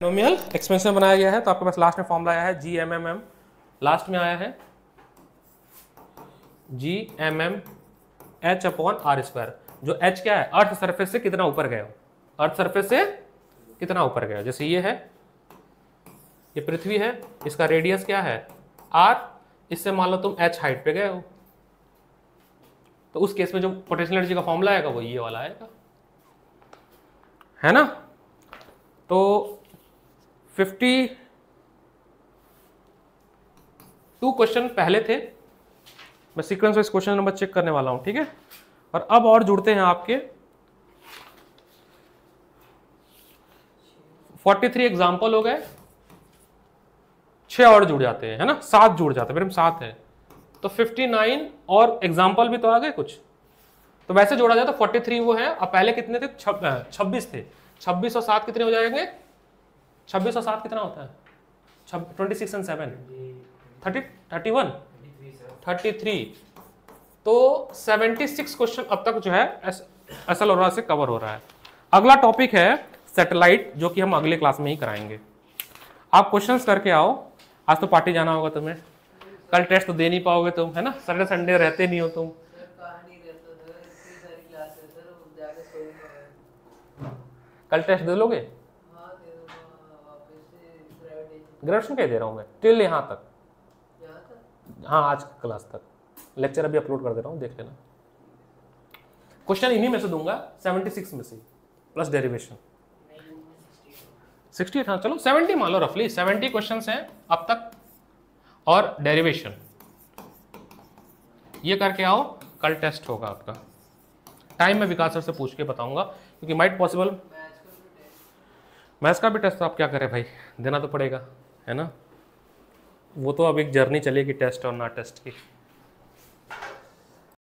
पॉलिनोमियल एक्सपेंशन बनाया गया है तो आपके पास लास्ट में फॉर्मूला आया है g m m m, last में आया है g m m h upon r square. जो एच क्या है, अर्थ सरफेस से कितना ऊपर गए हो, अर्थ सरफेस से कितना ऊपर गए हो। जैसे ये है, ये पृथ्वी है, इसका रेडियस क्या है आर, इससे मान लो तुम एच हाइट पे गए हो, तो उस केस में जो पोटेंशियल एनर्जी का फॉर्मूला आएगा वो ये वाला आएगा, है ना। तो 52 क्वेश्चन पहले थे, मैं sequence wise question number check करने वाला हूं, ठीक है। और अब और जुड़ते हैं आपके 43 एग्जाम्पल हो गए, 6 और जुड़ जाते हैं, है ना, 7 जुड़ जाते हैं, मेरे में 7 है तो 59 और एग्जाम्पल भी तो आ गए कुछ, तो वैसे जोड़ा जाए तो 43 वो है। अब पहले कितने थे, 26 थे, 26 और 7 कितने हो जाएंगे, 26 और 7 कितना होता है, 26 एंड 7 31 33, तो 76 क्वेश्चन अब तक जो है एसल और से कवर हो रहा है। अगला टॉपिक है सैटेलाइट, जो कि हम अगले क्लास में ही कराएंगे। आप क्वेश्चंस करके आओ, आज तो पार्टी जाना होगा तुम्हें, कल टेस्ट तो दे नहीं पाओगे तुम, है ना, सैटरडे संडे रहते नहीं हो तुम। कल टेस्ट दे लोगे, ग्रेजुएशन क्या दे रहा हूँ मैं, टिल यहाँ तक, हाँ आज क्लास तक, लेक्चर अभी अपलोड कर दे रहा हूँ, देख लेना। क्वेश्चन इन्हीं में से दूंगा, 76 में से प्लस डेरिवेशन 68, हाँ चलो 70 मान लो, रफली 70 क्वेश्चंस हैं अब तक, और डेरिवेशन ये करके आओ, कल टेस्ट होगा आपका। टाइम में विकास सर से पूछ के बताऊंगा, क्योंकि माइट पॉसिबल मैथ्स का भी टेस्ट तो आप क्या करें भाई, देना तो पड़ेगा, है ना। वो तो अब एक जर्नी चलेगी टेस्ट और ना टेस्ट की।